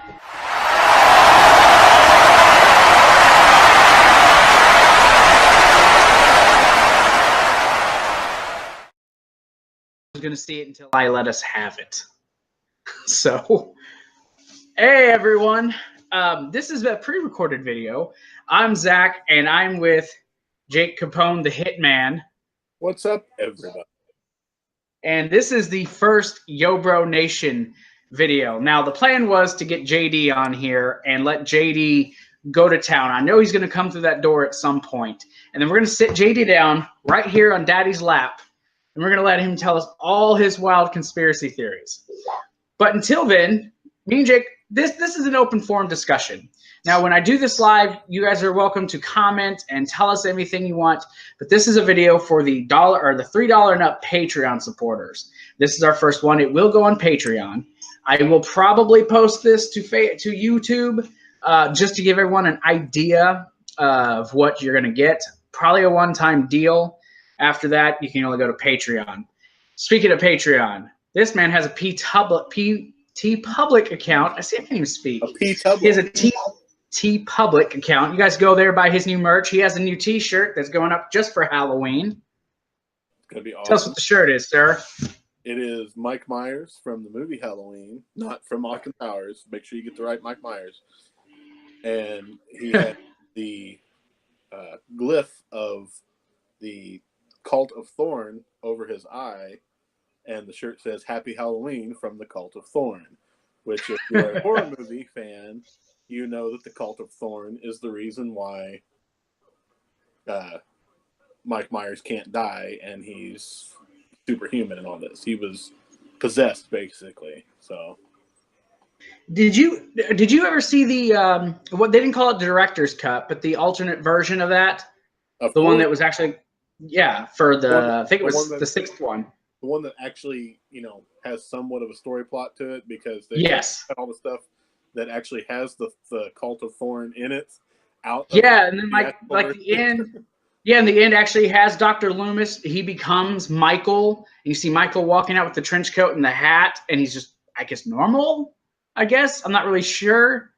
I was going to see it until I let us have it. So, hey everyone. This is a pre-recorded video. I'm Zach, and I'm with Jake Capone, the Hitman. What's up, everybody? And this is the first Yo Bro Nation video. Now, the plan was to get JD on here and let JD go to town. I know he's going to come through that door at some point. And then we're going to sit JD down right here on Daddy's lap. And we're going to let him tell us all his wild conspiracy theories. But until then, me and Jake, this is an open forum discussion. Now, when I do this live, you guys are welcome to comment and tell us anything you want. But this is a video for the $1 or the $3 and up Patreon supporters. This is our first one. It will go on Patreon. I will probably post this to YouTube just to give everyone an idea of what you're going to get. Probably a one-time deal. After that, you can only go to Patreon. Speaking of Patreon, this man has a T-Public account. I can't even speak. A P-Public. He has a T-Public account. You guys go there, buy his new merch. He has a new T-shirt that's going up just for Halloween. It's going to be awesome. Tell us what the shirt is, sir. It is Mike Myers from the movie Halloween, not from Austin Powers. Make sure you get the right Mike Myers. And he had the glyph of the Cult of Thorn over his eye, and the shirt says Happy Halloween from the Cult of Thorn, which if you're a horror movie fan, you know that the Cult of Thorn is the reason why Mike Myers can't die and he's superhuman and all this. He was possessed, basically. So did you ever see the what they didn't call it the director's cut, but the alternate version of that? The one that was actually for the I think it was the sixth one. The one that actually, has somewhat of a story plot to it, because they cut all the stuff that actually has the Cult of Thorn in it out. Yeah, and then like the end. Yeah, in the end actually has Dr. Loomis. He becomes Michael. And you see Michael walking out with the trench coat and the hat, and he's just, I guess, normal. I guess I'm not really sure.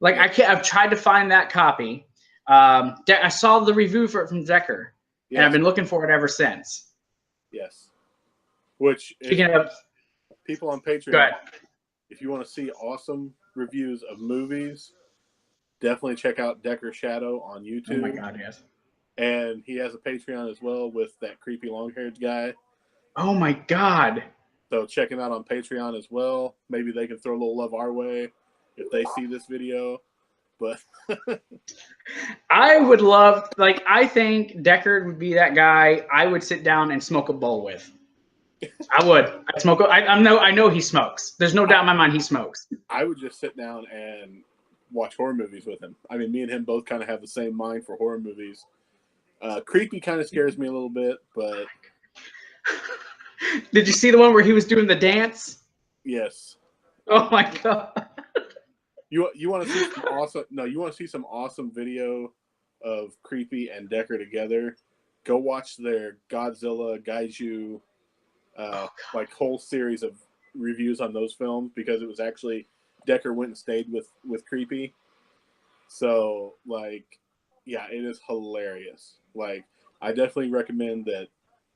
Like I've tried to find that copy. I saw the review for it from Deker, and I've been looking for it ever since. Yes. Which, people on Patreon, if you want to see awesome reviews of movies, definitely check out Deker Shadow on YouTube. Oh my God, yes. And he has a Patreon as well with that creepy long-haired guy. Oh my God. So check him out on Patreon as well. Maybe they can throw a little love our way if they see this video. But I would love, I think Deckard would be that guy I would sit down and smoke a bowl with. I would. I'd smoke. I know he smokes. There's no doubt in my mind he smokes. I would just sit down and watch horror movies with him. I mean, me and him both kind of have the same mind for horror movies. Creepy kind of scares me a little bit, but... Did you see the one where he was doing the dance? Yes. Oh my God. You want to see some awesome? No, you want to see some awesome video of Creepy and Decker together? Go watch their Godzilla, Gaiju, whole series of reviews on those films, because it was actually Decker went and stayed with Creepy. So it is hilarious. I definitely recommend that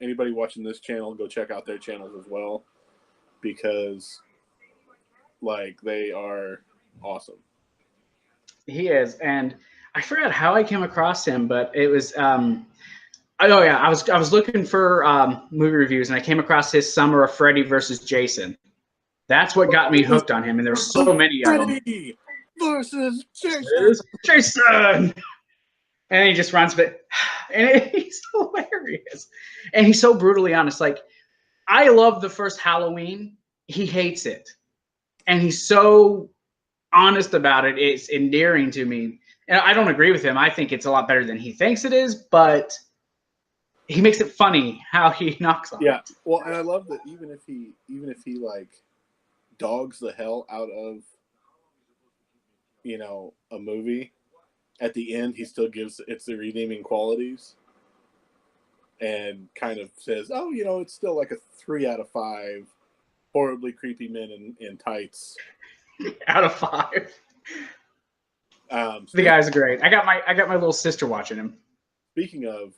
anybody watching this channel go check out their channels as well, because they are awesome. He is, and I forgot how I came across him, but it was I was looking for movie reviews, and I came across his Summer of Freddy versus Jason. That's what got me hooked on him, and there's so many of them. Freddy versus Jason. And he just runs, and he's hilarious. And he's so brutally honest. I love the first Halloween. He hates it. And he's so honest about it. It's endearing to me. And I don't agree with him. I think it's a lot better than he thinks it is, but he makes it funny how he knocks on it. Yeah. Well, and I love that even if he dogs the hell out of a movie, at the end he still gives it's the redeeming qualities and kind of says, oh, it's still like a 3 out of 5 horribly creepy men in tights Out of 5. The Speak, guy's great. I got my little sister watching him. Speaking of,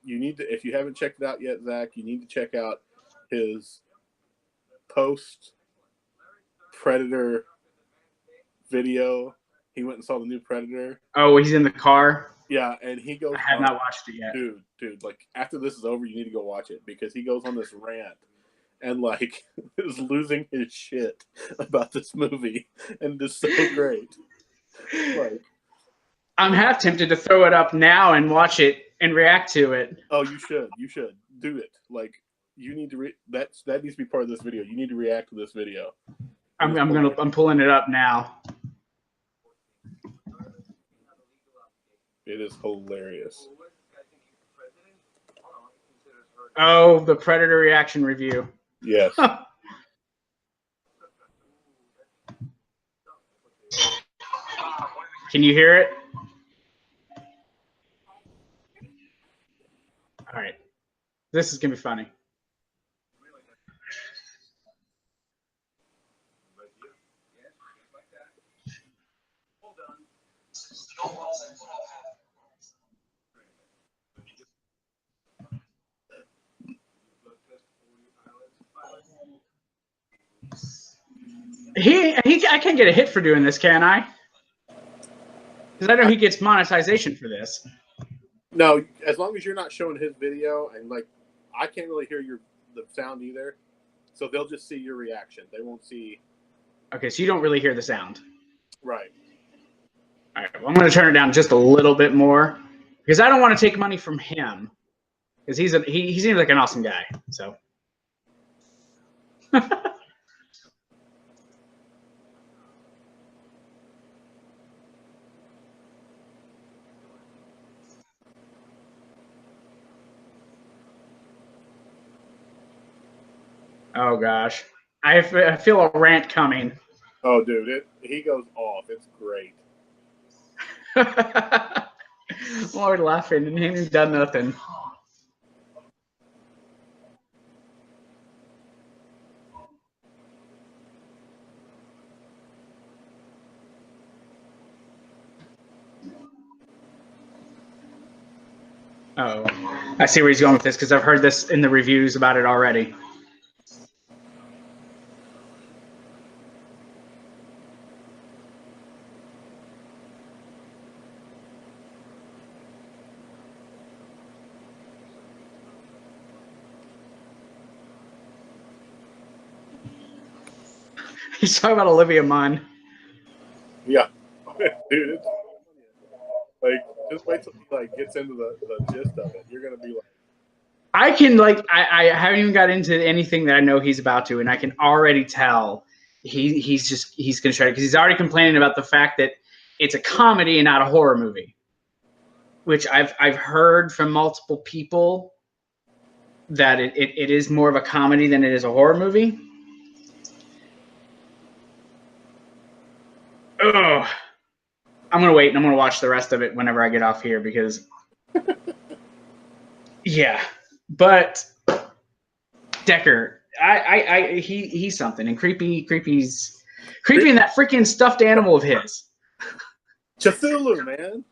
you need to, if you haven't checked it out yet, Zach, you need to check out his post Predator video. He went and saw the new Predator. Oh, he's in the car. Yeah, and he goes. I have not watched it yet. Dude, like after this is over, you need to go watch it because he goes on this rant and like is losing his shit about this movie, and it's so great. Like, I'm half tempted to throw it up now and watch it and react to it. oh, you should do it. Like, you need to that needs to be part of this video. You need to react to this video. I'm pulling it up now. It is hilarious. Oh, the Predator reaction review. Yes. Can you hear it? All right. This is going to be funny. I can't get a hit for doing this, can I? Because I know he gets monetization for this. No, as long as you're not showing his video, and like I can't really hear the sound either, so they'll just see your reaction. They won't see. Okay, so you don't really hear the sound. Right. All right, well, I'm going to turn it down just a little bit more because I don't want to take money from him because he seems like an awesome guy. So. Oh gosh, I feel a rant coming. Oh, dude, he goes off. It's great. Lord laughing and he ain't done nothing. Oh, I see where he's going with this because I've heard this in the reviews about it already. He's talking about Olivia Munn. Yeah, dude. Like, just wait till he like gets into the gist of it. You're gonna be like, I haven't even got into anything that I know he's about to, and I can already tell he's gonna try because he's already complaining about the fact that it's a comedy and not a horror movie, which I've heard from multiple people that it is more of a comedy than it is a horror movie. Ugh. I'm going to wait and I'm going to watch the rest of it whenever I get off here because, yeah. But Deker, he's something, and creepy's in that freaking stuffed animal of his. Cthulhu, man.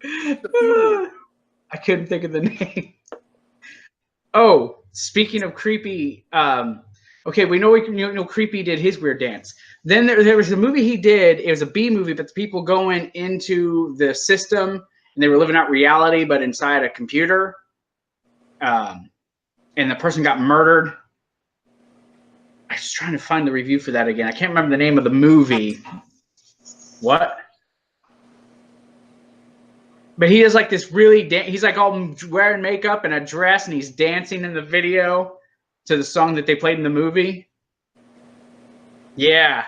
Cthulhu. I couldn't think of the name. Oh, speaking of creepy, okay, we know Creepy did his weird dance. Then there was a movie he did. It was a B movie, but the people going into the system and they were living out reality, but inside a computer. And the person got murdered. I was trying to find the review for that again. I can't remember the name of the movie. What? But he is like this really. He's like all wearing makeup and a dress, and he's dancing in the video to the song that they played in the movie. Yeah.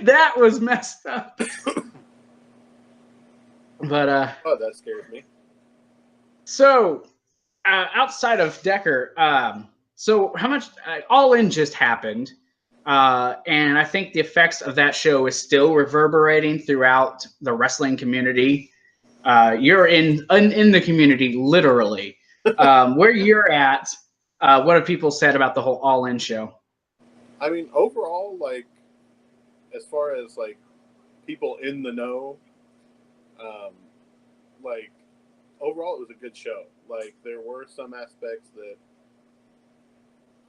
That was messed up. But oh, that scares me. So outside of Deker, so how much All In just happened, and I think the effects of that show is still reverberating throughout the wrestling community. You're in the community literally. Where you're at, what have people said about the whole All In show? I mean, overall, like, as far as like people in the know, um, like overall, it was a good show. Like, there were some aspects that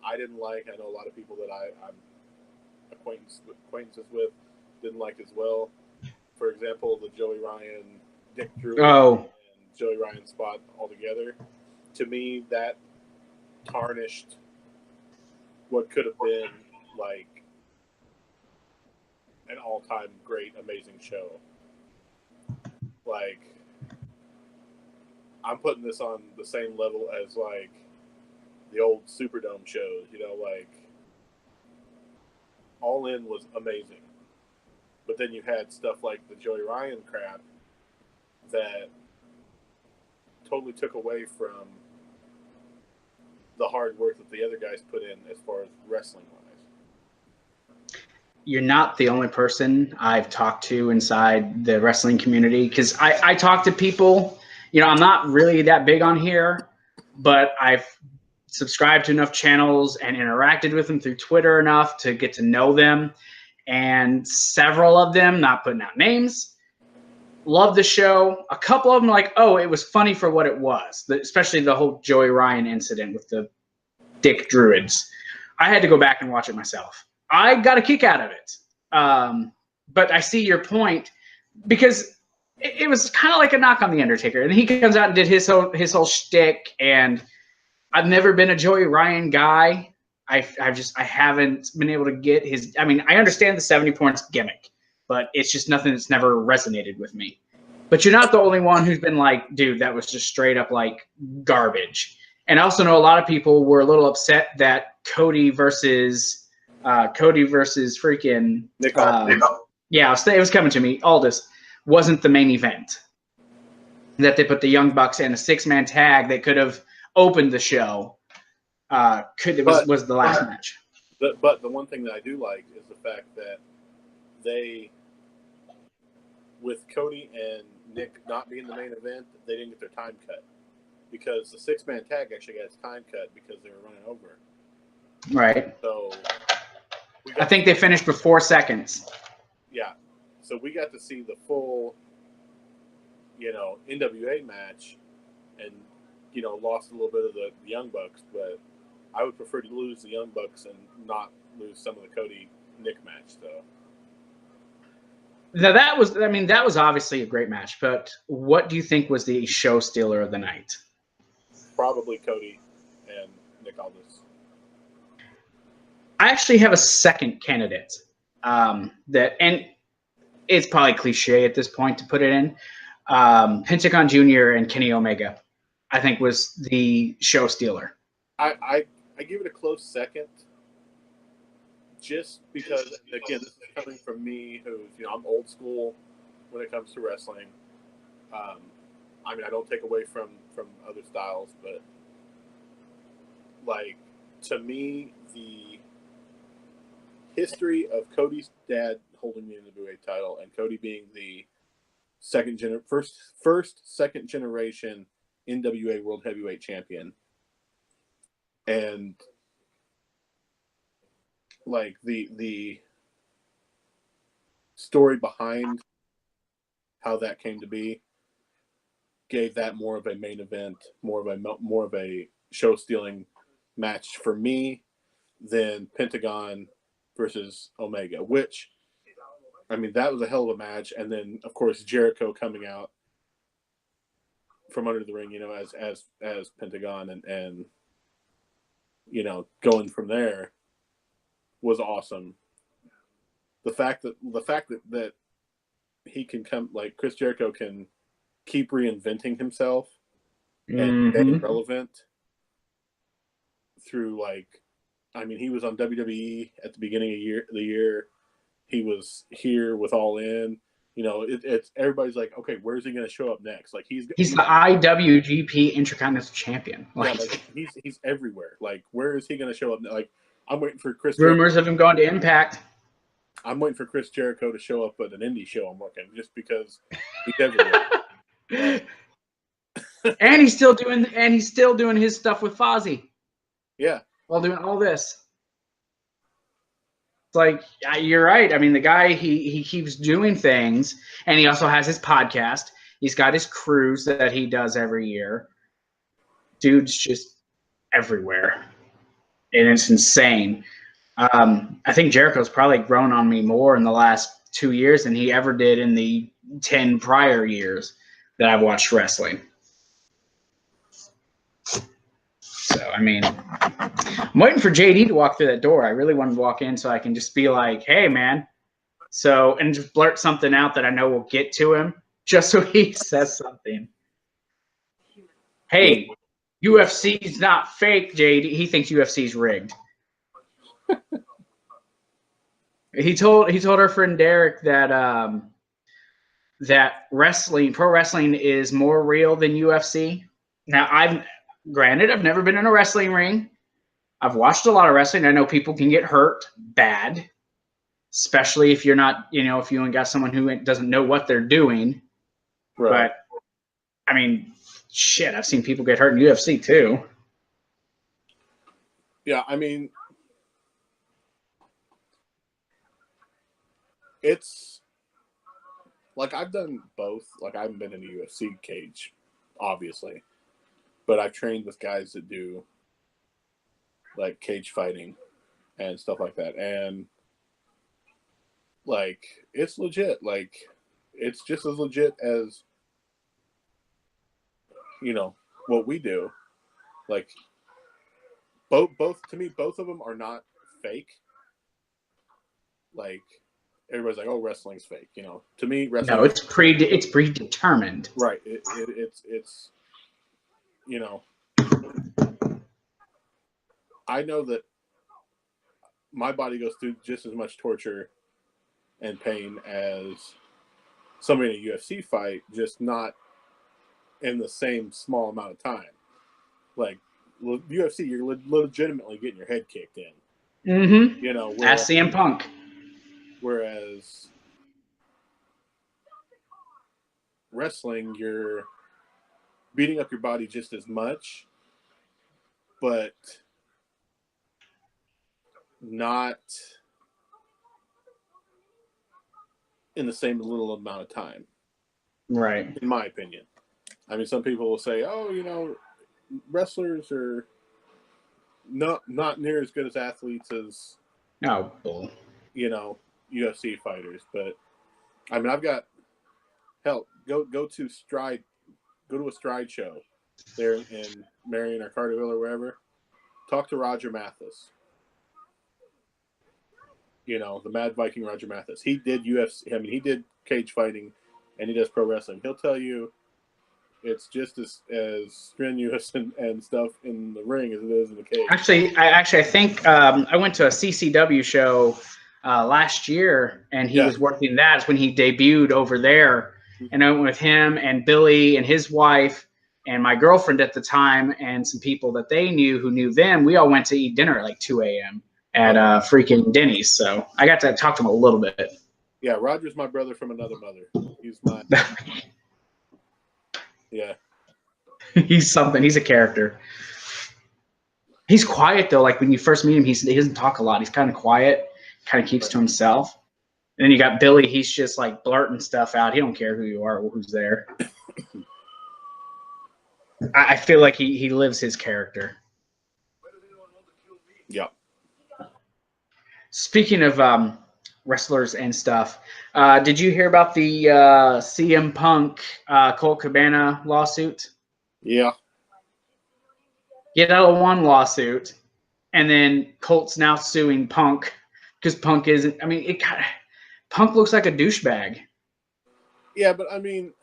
I didn't like. I know a lot of people that I'm acquaintances with didn't like as well. For example, the Joey Ryan, Dick Druid, Oh, and Joey Ryan spot altogether. To me, that tarnished what could have been like an all-time great, amazing show. Like, I'm putting this on the same level as like the old Superdome shows. You know, like All In was amazing, but then you had stuff like the Joey Ryan crap that totally took away from the hard work that the other guys put in as far as wrestling wise. you're not the only person I've talked to inside the wrestling community, because I talk to people. You know, I'm not really that big on here, but I've subscribed to enough channels and interacted with them through Twitter enough to get to know them. And several of them, not putting out names, love the show. A couple of them like, oh, it was funny for what it was, especially the whole Joey Ryan incident with the Dick Druids. I had to go back and watch it myself. I got a kick out of it. But I see your point, because it was kind of like a knock on The Undertaker. And he comes out and did his whole shtick, and I've never been a Joey Ryan guy. I haven't been able to get his. I mean, I understand the 70 points gimmick, but it's just nothing that's never resonated with me. But you're not the only one who's been like, dude, that was just straight up like garbage. And I also know a lot of people were a little upset that Cody versus freaking Nick, yeah, it was coming to me. Aldis wasn't the main event. That they put the Young Bucks in a 6-man tag that could have opened the show. Was the last match. But the one thing that I do like is the fact that they, with Cody and Nick not being the main event, they didn't get their time cut, because the 6-man tag actually got its time cut because they were running over. Right. So I think they finished with 4 seconds. Yeah. So we got to see the full, NWA match, and, lost a little bit of the Young Bucks, but I would prefer to lose the Young Bucks and not lose some of the Cody Nick match, though. Now that was obviously a great match, but what do you think was the show stealer of the night? Probably Cody and Nick Aldis. I actually have a second candidate and it's probably cliche at this point to put it in. Pentagon Jr. and Kenny Omega, I think, was the show stealer. I give it a close second, just because, again, this is coming from me, who's, I'm old school when it comes to wrestling. I don't take away from other styles, but, like, to me, the history of Cody's dad holding the NWA title and Cody being the second generation NWA World Heavyweight Champion, and like the story behind how that came to be gave that more of a main event, more of a show stealing match for me than Pentagon versus Omega, which, that was a hell of a match. And then, of course, Jericho coming out from under the ring, as Pentagon, and going from there was awesome. The fact that he can come, like, Chris Jericho can keep reinventing himself and staying relevant through, like, he was on WWE at the beginning of the year. He was here with All In. It's everybody's like, okay, where's he going to show up next? Like, he's the IWGP Intercontinental Champion. He's everywhere. Like, where is he going to show up? Like, I'm waiting for Chris. Rumors of him going to Impact. I'm waiting for Chris Jericho to show up at an indie show I'm working, just because he's everywhere. And he's still doing his stuff with Fozzy. Yeah. While doing all this. like you're right. I mean, the guy he keeps doing things, and he also has his podcast. He's got his cruise that he does every year. Dude's just everywhere, and it's insane. I think Jericho's probably grown on me more in the last 2 years than he ever did in the 10 prior years that I've watched wrestling. So, I mean, I'm waiting for JD to walk through that door. I really want to walk in so I can just be like, hey, man. So, and just blurt something out that I know will get to him just so he says something. Hey, UFC's not fake, JD. He thinks UFC's rigged. He told our friend Derek that that pro wrestling is more real than UFC. Now, I've never been in a wrestling ring. I've watched a lot of wrestling. I know people can get hurt bad, especially if you're not, if you ain't got someone who doesn't know what they're doing. Right. But I mean, shit, I've seen people get hurt in UFC too. Yeah, I mean, it's like I've done both. Like I haven't been in a UFC cage, obviously, but I've trained with guys that do like cage fighting and stuff like that. And like, it's legit. Like, it's just as legit as, what we do. Like, both to me, both of them are not fake. Like, everybody's like, "Oh, wrestling's fake." To me, wrestling. No, it's predetermined. Right. It's. I know that my body goes through just as much torture and pain as somebody in a UFC fight, just not in the same small amount of time. Like UFC, you're legitimately getting your head kicked in. Mm-hmm. Ask CM Punk. Whereas wrestling, you're beating up your body just as much, but not in the same little amount of time. Right. In my opinion. I mean, some people will say, "Oh, wrestlers are not near as good as athletes as UFC fighters." But I mean, I've got go to a Stride show there in Marion or Carterville or wherever. Talk to Roger Mathis. The Mad Viking Roger Mathis. He did UFC. I mean, he did cage fighting, and he does pro wrestling. He'll tell you it's just as strenuous and stuff in the ring as it is in the cage. I think I went to a CCW show last year, and he was working that. It's when he debuted over there, and I went with him and Billy and his wife and my girlfriend at the time and some people that they knew who knew them. We all went to eat dinner at like 2 a.m. at freaking Denny's. So I got to talk to him a little bit. Yeah, Roger's my brother from another mother. He's my... Yeah. He's something. He's a character. He's quiet, though. Like, when you first meet him, he doesn't talk a lot. He's kind of quiet, kind of keeps to himself. And then you got Billy. He's just, like, blurting stuff out. He don't care who you are or who's there. I feel like he lives his character. Yeah. Speaking of wrestlers and stuff, did you hear about the CM Punk Colt Cabana lawsuit? Yeah. Get out of one lawsuit, and then Colt's now suing Punk because Punk isn't. I mean, Punk looks like a douchebag. Yeah, but I mean,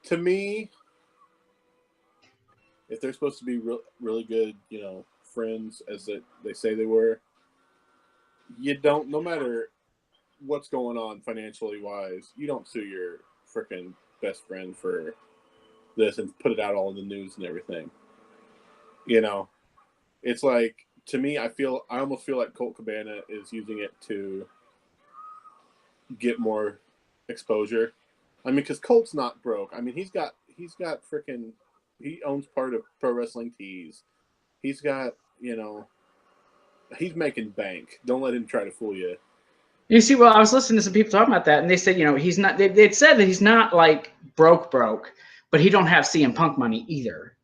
to me, if they're supposed to be really good, friends as they say they were, you don't. No matter what's going on financially wise, you don't sue your freaking best friend for this and put it out all in the news and everything. It's like, to me, I almost feel like Colt Cabana is using it to get more exposure. I mean, because Colt's not broke. I mean, he's got freaking, he owns part of Pro Wrestling Tees. He's got, he's making bank. Don't let him try to fool you. You see, well, I was listening to some people talking about that, and they said, he's not. They'd said that he's not like broke, but he don't have CM Punk money either.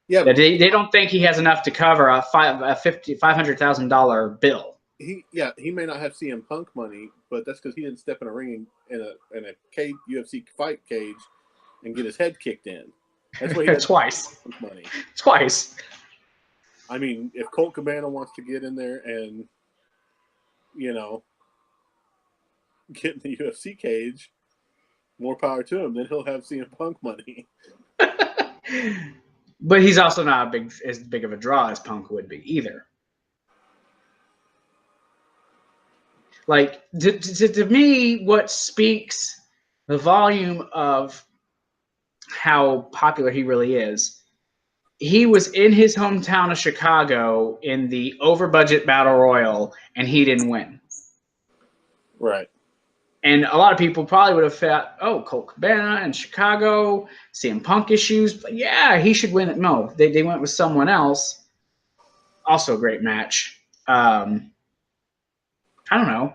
Yeah, that they don't think he has enough to cover a $500,000 bill. He may not have CM Punk money, but that's because he didn't step in a ring in a cage, UFC fight cage and get his head kicked in. That's what he had Twice. Money. Twice. I mean, if Colt Cabana wants to get in there and get in the UFC cage, more power to him. Then he'll have CM Punk money. But he's also not as big of a draw as Punk would be either. Like, to me, what speaks the volume of how popular he really is, he was in his hometown of Chicago in the over-budget Battle Royal, and he didn't win. Right. And a lot of people probably would have thought, oh, Colt Cabana in Chicago, CM Punk issues. But yeah, he should win it. No, they went with someone else. Also a great match. I don't know.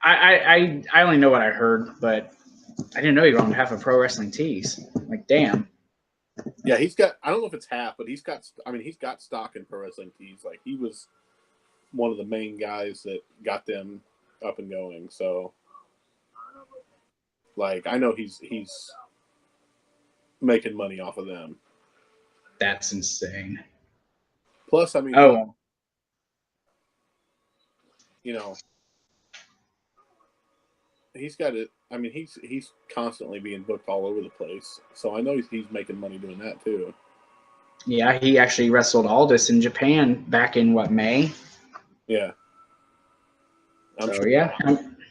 I only know what I heard, but I didn't know he owned half of Pro Wrestling Tees. Like, damn. Yeah, he's got, I don't know if it's half, but he's got stock in Pro Wrestling Tees. Like, he was one of the main guys that got them up and going. So, like, I know he's making money off of them. That's insane. Plus, I mean, he's got it. I mean, he's constantly being booked all over the place. So I know he's making money doing that too. Yeah, he actually wrestled Aldis in Japan back in May? Yeah. I'm sure. Yeah.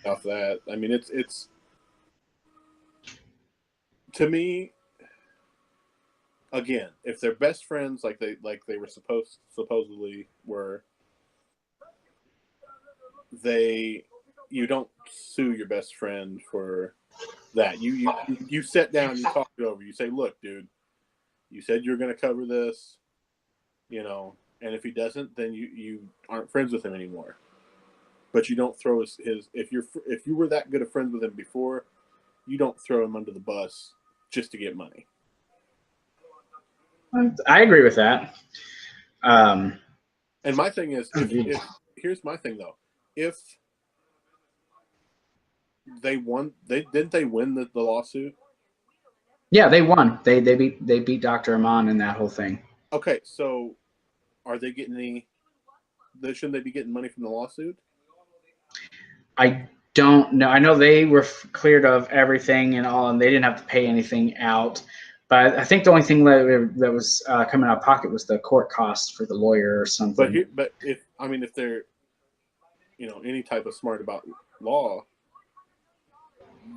Off that. I mean, it's to me, again, if they're best friends like they were supposedly were, you don't sue your best friend for that. You sit down, you talk it over. You say, look, dude, you said you're going to cover this, and if he doesn't, then you aren't friends with him anymore. But you don't throw his if you were that good of friends with him before, you don't throw him under the bus just to get money. I agree with that. And my thing is, if here's my thing though, if they won, didn't they win the lawsuit? Yeah, they won. They beat Dr. Amann in that whole thing. Okay, so are they getting shouldn't they be getting money from the lawsuit? I don't know. I know they were cleared of everything and all, and they didn't have to pay anything out. But I think the only thing that was coming out of pocket was the court costs for the lawyer or something. But if they're, any type of smart about law,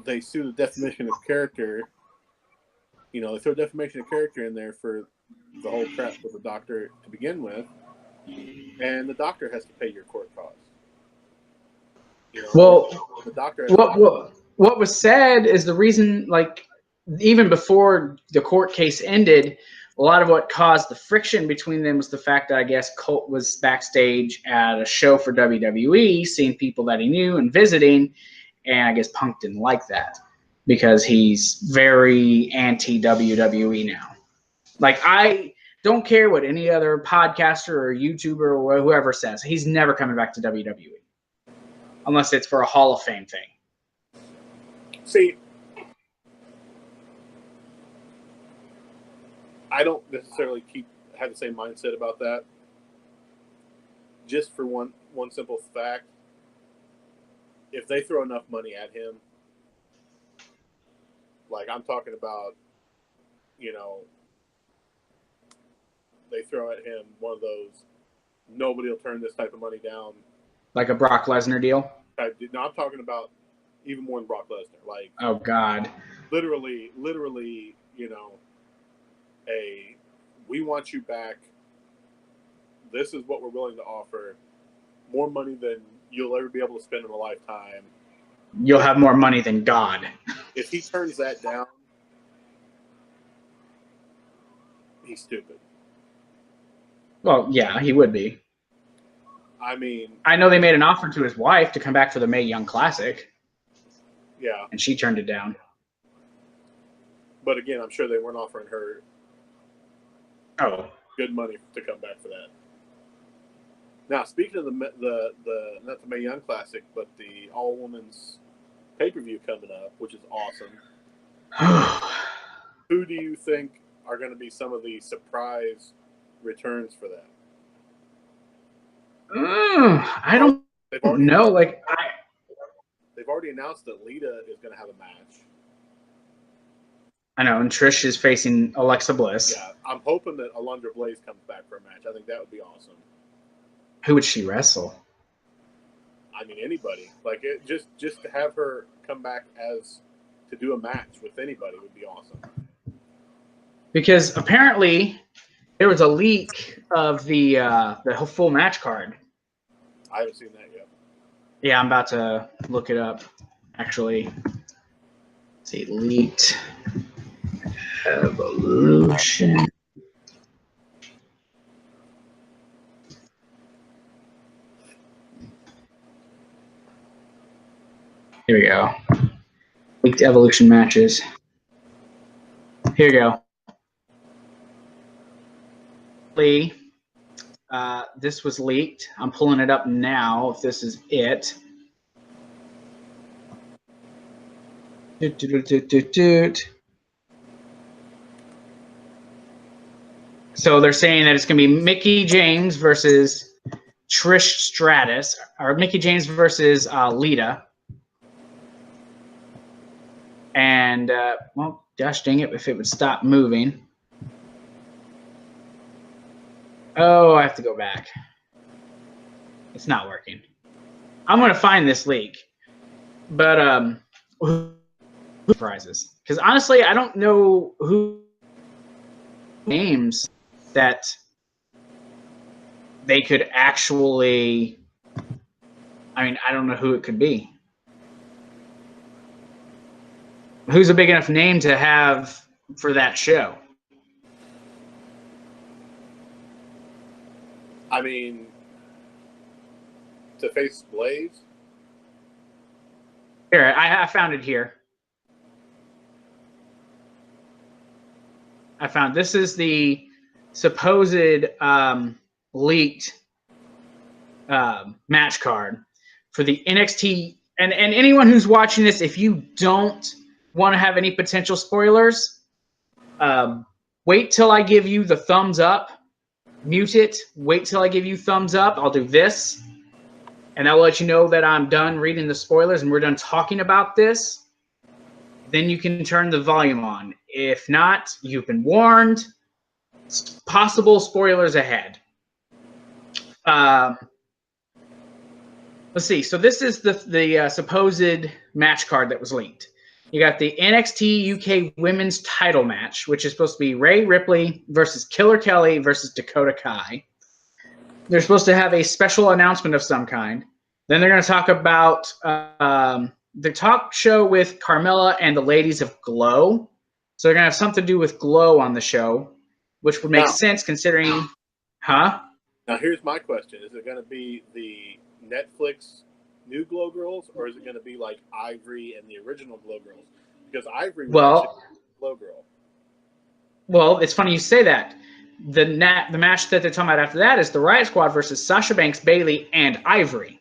they sue the defamation of character. They throw defamation of character in there for the whole crap with the doctor to begin with, and the doctor has to pay your court costs. Well, the doctor. What was said is the reason, like, even before the court case ended, a lot of what caused the friction between them was the fact that I guess Colt was backstage at a show for WWE, seeing people that he knew and visiting, and I guess Punk didn't like that because he's very anti-WWE now. Like, I don't care what any other podcaster or YouTuber or whoever says. He's never coming back to WWE unless it's for a Hall of Fame thing. See, I don't necessarily have the same mindset about that. Just for one simple fact, if they throw enough money at him, like I'm talking about, they throw at him one of those, nobody will turn this type of money down. Like a Brock Lesnar deal? No, I'm talking about even more than Brock Lesnar. Like, oh God, literally, we want you back. This is what we're willing to offer. More money than you'll ever be able to spend in a lifetime. You'll have more money than God. If he turns that down, he's stupid. Well, yeah, he would be. I mean, I know they made an offer to his wife to come back for the Mae Young Classic. Yeah. And she turned it down. But again, I'm sure they weren't offering her good money to come back for that. Now, speaking of the not the Mae Young Classic, but the all women's pay-per-view coming up, which is awesome. Who do you think are going to be some of the surprise returns for that? I don't know. They've already announced that Lita is going to have a match. I know, and Trish is facing Alexa Bliss. Yeah, I'm hoping that Alundra Blaze comes back for a match. I think that would be awesome. Who would she wrestle? I mean, anybody. Like just to have her come back to do a match with anybody would be awesome. Because apparently there was a leak of the full match card. I haven't seen that yet. Yeah, I'm about to look it up. Actually, let's see, leaked Evolution. Here we go. Leaked Evolution matches. Here we go. This was leaked. I'm pulling it up now if this is it. So they're saying that it's going to be Mickie James versus Trish Stratus, or Mickie James versus Lita. And, well, gosh dang it, if it would stop moving. Oh, I have to go back. It's not working. I'm going to find this leak. But, who surprises? Because honestly, I don't know who names that they could actually, I mean, I don't know who it could be. Who's a big enough name to have for that show? I mean, to face Blaze? Here, I found it here. I found this is the supposed leaked match card for the NXT. And anyone who's watching this, if you don't want to have any potential spoilers, wait till I give you the thumbs up. Mute it. Wait till I give you thumbs up. I'll do this. And I'll let you know that I'm done reading the spoilers and we're done talking about this. Then you can turn the volume on. If not, you've been warned. Possible spoilers ahead. Let's see. So this is the supposed match card that was leaked. You got the NXT UK Women's Title match, which is supposed to be Rhea Ripley versus Killer Kelly versus Dakota Kai. They're supposed to have a special announcement of some kind. Then they're going to talk about the talk show with Carmella and the ladies of Glow. So they're going to have something to do with Glow on the show, which would make sense considering, Now here's my question. Is it going to be the Netflix new Glow Girls, or is it going to be like Ivory and the original Glow Girls? Because Ivory was actually a Glow Girl. Well, it's funny you say that. The match that they're talking about after that is the Riot Squad versus Sasha Banks, Bayley, and Ivory.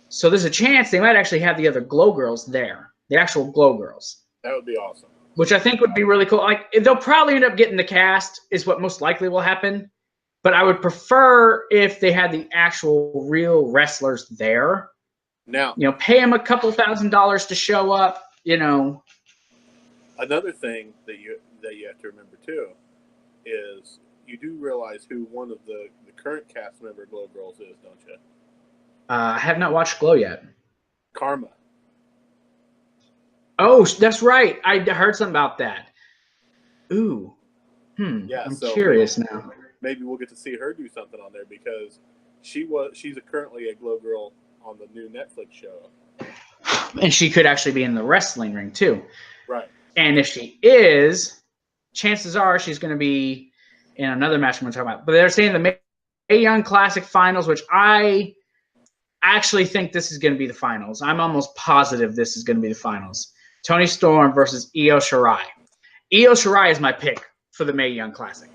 So there's a chance they might actually have the other Glow Girls there, the actual Glow Girls. That would be awesome. Which I think would be really cool. Like they'll probably end up getting the cast, is what most likely will happen. But I would prefer if they had the actual real wrestlers there. Now, pay them a couple $1,000s to show up. Another thing that you have to remember too is you do realize who one of the current cast member Glow Girls is, don't you? I have not watched Glow yet. Karma. Oh, that's right. I heard something about that. Ooh. Yeah, I'm curious now. Maybe we'll get to see her do something on there because she's currently a Glow Girl on the new Netflix show. And she could actually be in the wrestling ring too. Right. And if she is, chances are she's going to be in another match we're going to talk about. But they're saying the Mae Young Classic Finals, which I actually think this is going to be the finals. I'm almost positive this is going to be the finals. Toni Storm versus Io Shirai. Io Shirai is my pick for the Mae Young Classic.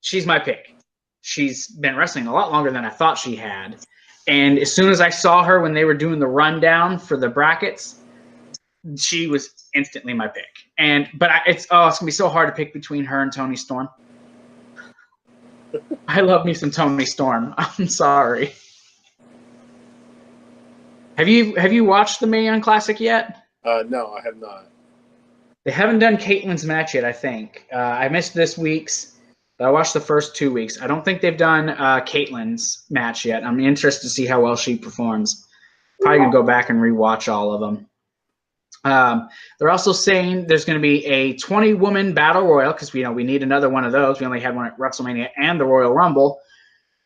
She's my pick. She's been wrestling a lot longer than I thought she had. And as soon as I saw her when they were doing the rundown for the brackets, she was instantly my pick. But it's going to be so hard to pick between her and Toni Storm. I love me some Toni Storm. I'm sorry. Have you watched the Mae Young Classic yet? No, I have not. They haven't done Caitlin's match yet, I think. I missed this week's, but I watched the first 2 weeks. I don't think they've done Caitlin's match yet. I'm interested to see how well she performs. Probably going to go back and rewatch all of them. They're also saying there's going to be a 20-woman battle royal because we need another one of those. We only had one at WrestleMania and the Royal Rumble.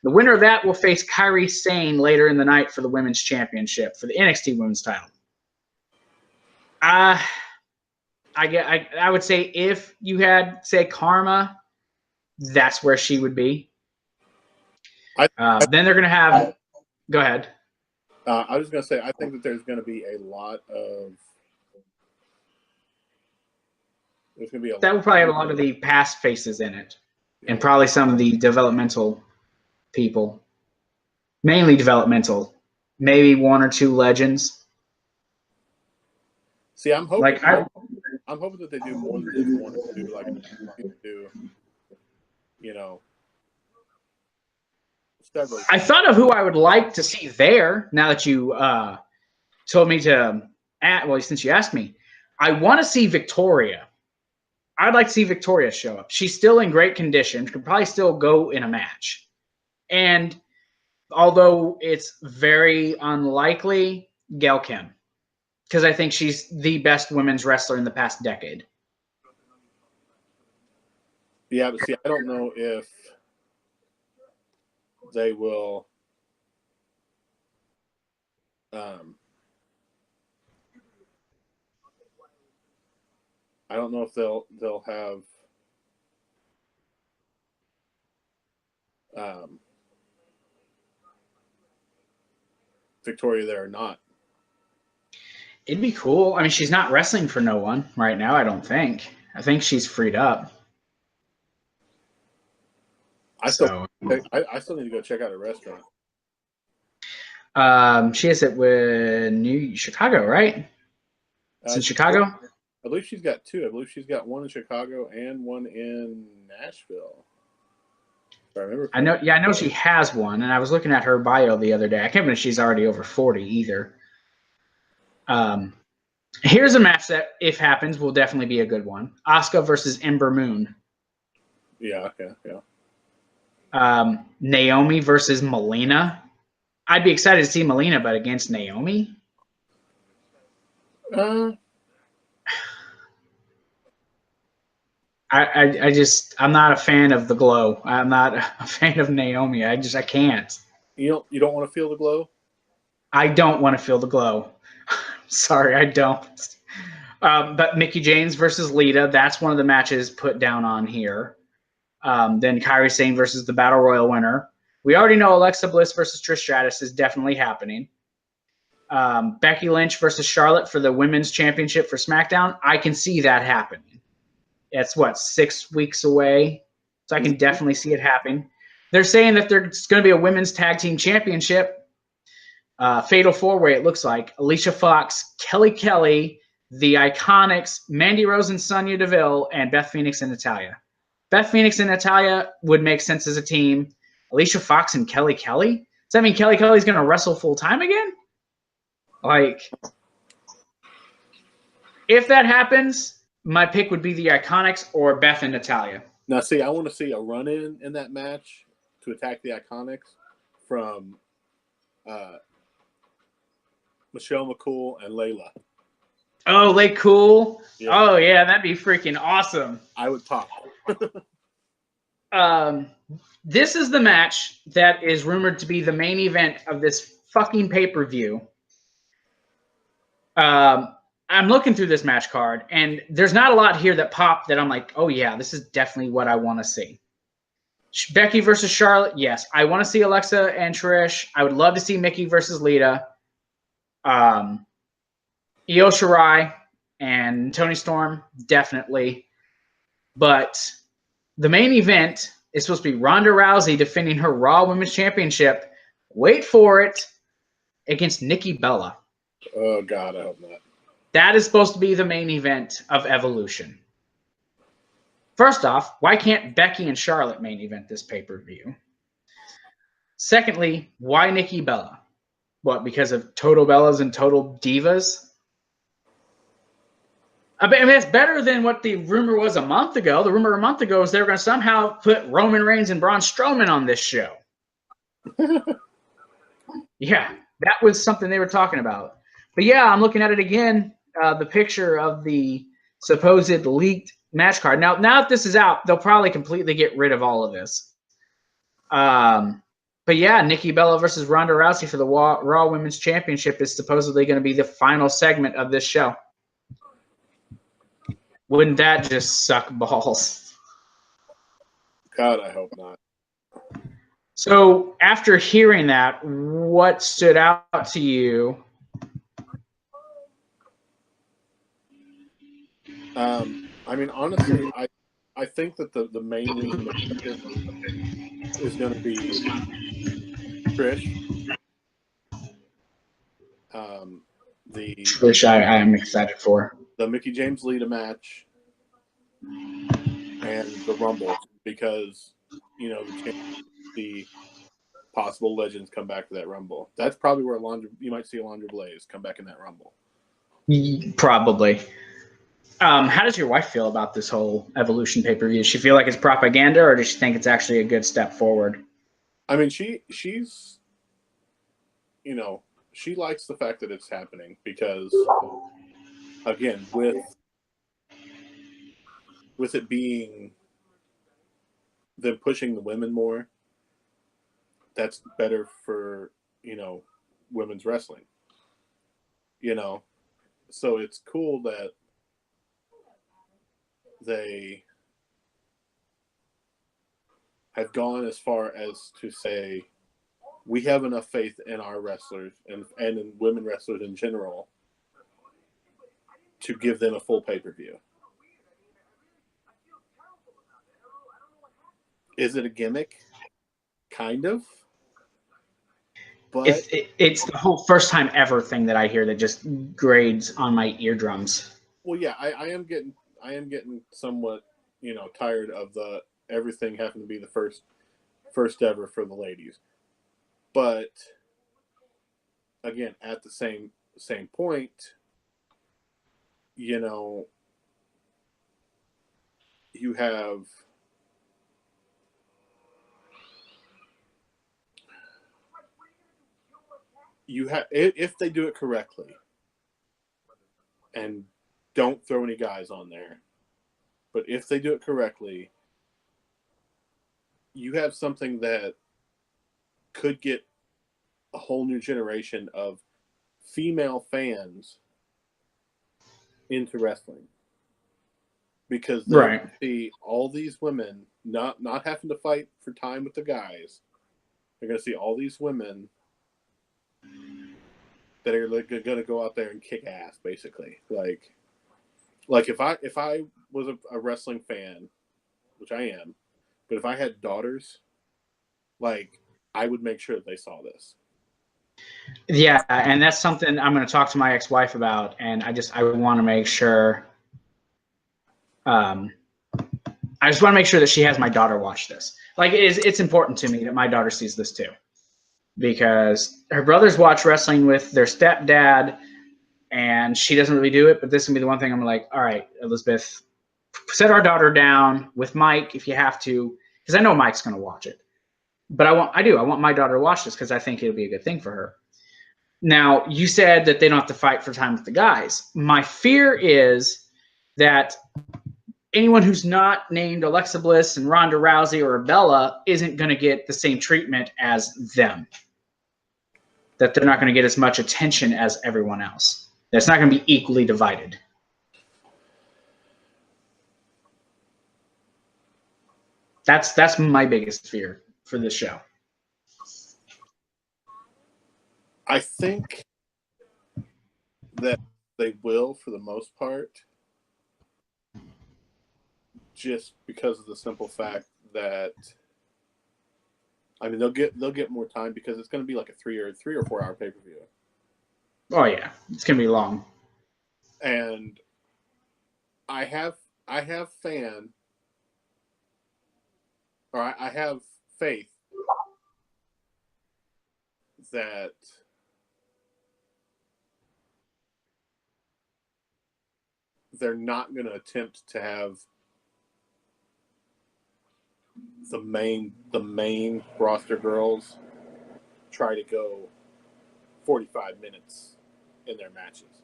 The winner of that will face Kairi Sane later in the night for the Women's Championship for the NXT Women's title. I would say if you had, say, Karma, that's where she would be. Then they're going to have – go ahead. I was going to say, I think that there's going to be a lot of – there's going to be that would probably have a lot of the past faces in it, and probably some of the developmental people. Mainly developmental. Maybe one or two legends. See, I'm hoping like I'm hoping that they do more than just one or two. Like do, several. I thought of who I would like to see there. Now that you told me to, since you asked me, I want to see Victoria. I'd like to see Victoria show up. She's still in great condition. Could probably still go in a match. And although it's very unlikely, Gail Kim. Because I think she's the best women's wrestler in the past decade. Yeah, but see, I don't know if they will. I don't know if they'll have Victoria there or not. It'd be cool. I mean, she's not wrestling for no one right now, I don't think. I think she's freed up. I still need to go check out a restaurant. She is at Chicago, right? It's in Chicago? I believe she's got two. I believe she's got one in Chicago and one in Nashville. If I remember. I know she has one, and I was looking at her bio the other day. I can't believe she's already over 40 either. Here's a match that, if happens, will definitely be a good one. Asuka versus Ember Moon. Yeah, okay, yeah. Naomi versus Melina. I'd be excited to see Melina, but against Naomi? I'm not a fan of the glow. I'm not a fan of Naomi. I can't. You don't want to feel the glow? I don't want to feel the glow. Sorry, I don't. But Mickie James versus Lita, that's one of the matches put down on here. Then Kairi Sane versus the Battle Royal winner. We already know Alexa Bliss versus Trish Stratus is definitely happening. Becky Lynch versus Charlotte for the Women's Championship for SmackDown. I can see that happening. It's, 6 weeks away? So I can definitely see it happening. They're saying that there's going to be a Women's Tag Team Championship. Fatal four-way, it looks like. Alicia Fox, Kelly Kelly, the Iconics, Mandy Rose and Sonya Deville, and Beth Phoenix and Natalya. Beth Phoenix and Natalya would make sense as a team. Alicia Fox and Kelly Kelly? Does that mean Kelly Kelly's going to wrestle full-time again? If that happens, my pick would be the Iconics or Beth and Natalya. Now, see, I want to see a run-in in that match to attack the Iconics from Michelle McCool and Layla. Oh, Cool? Yeah. Oh, yeah, that'd be freaking awesome. I would pop. This is the match that is rumored to be the main event of this fucking pay-per-view. I'm looking through this match card, and there's not a lot here that pop that I'm like, oh, yeah, this is definitely what I want to see. Becky versus Charlotte, yes. I want to see Alexa and Trish. I would love to see Mickey versus Lita. Io Shirai and Toni Storm, definitely. But the main event is supposed to be Ronda Rousey defending her Raw Women's Championship. Wait for it, against Nikki Bella. Oh, God, I hope not. That is supposed to be the main event of Evolution. First off, why can't Becky and Charlotte main event this pay-per-view? Secondly, why Nikki Bella? What, because of Total Bellas and Total Divas? I mean, it's better than what the rumor was a month ago. The rumor a month ago was they were going to somehow put Roman Reigns and Braun Strowman on this show. Yeah, that was something they were talking about. But yeah, I'm looking at it again, the picture of the supposed leaked match card. Now that this is out, they'll probably completely get rid of all of this. But yeah, Nikki Bella versus Ronda Rousey for the Raw Women's Championship is supposedly going to be the final segment of this show. Wouldn't that just suck balls? God, I hope not. So after hearing that, what stood out to you? I mean, honestly, I think that the main reason is going to be Trish. Which I am excited for. The Mickie James Lita match and the Rumble, because, you know, the possible legends come back to that Rumble. That's probably where you might see Alundra Blaze come back in that Rumble. Probably. How does your wife feel about this whole Evolution pay-per-view? Does she feel like it's propaganda, or does she think it's actually a good step forward? I mean, she's, you know, she likes the fact that it's happening because, again, with it being them pushing the women more, that's better for, you know, women's wrestling. You know, so it's cool that they have gone as far as to say we have enough faith in our wrestlers and in women wrestlers in general to give them a full pay-per-view. Is it a gimmick? Kind of. But it's the whole first time ever thing that I hear that just grades on my eardrums. Well, yeah, I am getting somewhat, you know, tired of the everything having to be the first ever for the ladies. But again, at the same point, you know, you have if they do it correctly and don't throw any guys on there, but if they do it correctly, you have something that could get a whole new generation of female fans into wrestling, because they see all these women not having to fight for time with the guys. They're going to see all these women that are going to go out there and kick ass, basically. Like if I was a wrestling fan, which I am, but if I had daughters, like, I would make sure that they saw this. Yeah, and that's something I'm going to talk to my ex-wife about, and I want to make sure. I just want to make sure that she has my daughter watch this. Like, it's important to me that my daughter sees this too, because her brothers watch wrestling with their stepdad, and she doesn't really do it. But this is gonna be the one thing I'm like, all right, Elizabeth, set our daughter down with Mike if you have to, because I know Mike's going to watch it. But I want my daughter to watch this because I think it'll be a good thing for her. Now, you said that they don't have to fight for time with the guys. My fear is that anyone who's not named Alexa Bliss and Ronda Rousey or Bella isn't going to get the same treatment as them. That they're not going to get as much attention as everyone else. That's not going to be equally divided. That's my biggest fear for this show. I think that they will, for the most part, just because of the simple fact that, I mean, they'll get more time because it's going to be like a 3 or 4 hour pay per view. Oh yeah, it's gonna be long. And I have fan, or I have faith that they're not going to attempt to have the main roster girls try to go 45 minutes in their matches.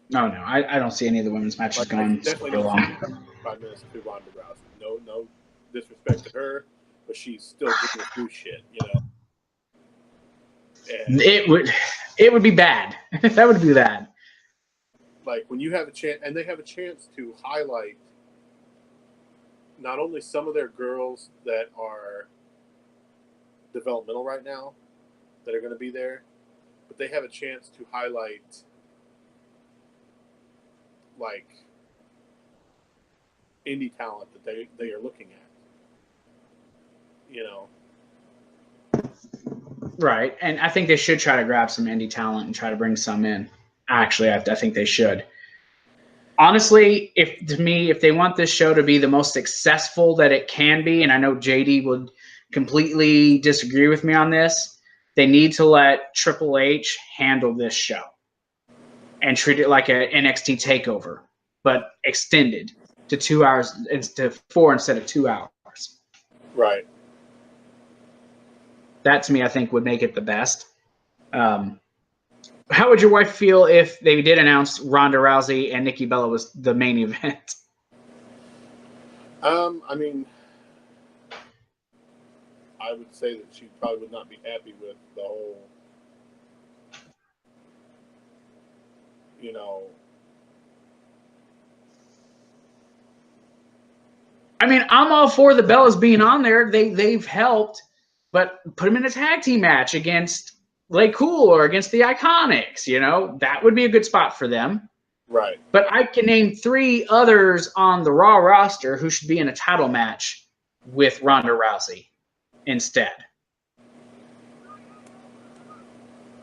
No, I don't see any of the women's matches Like, going definitely super long. 5 minutes to Ronda Rousey. No disrespect to her, but she's still getting through shit, you know. And It would be bad. That would be bad. like when you have a chance, and they have a chance to highlight not only some of their girls that are developmental right now that are going to be there, but they have a chance to highlight like indie talent that they are looking at. You know. Right, and I think they should try to grab some indie talent and try to bring some in. Actually, I think they should. Honestly, if they want this show to be the most successful that it can be, and I know JD would completely disagree with me on this, they need to let Triple H handle this show and treat it like an NXT takeover, but extended to 2 hours to 4 instead of 2 hours. Right. That to me, I think, would make it the best. How would your wife feel if they did announce Ronda Rousey and Nikki Bella was the main event? I mean, I would say that she probably would not be happy with the whole, you know. I mean, I'm all for the Bellas being on there. They've helped, but put them in a tag team match against Lay Cool or against the Iconics. You know, that would be a good spot for them. Right. But I can name 3 others on the Raw roster who should be in a title match with Ronda Rousey instead.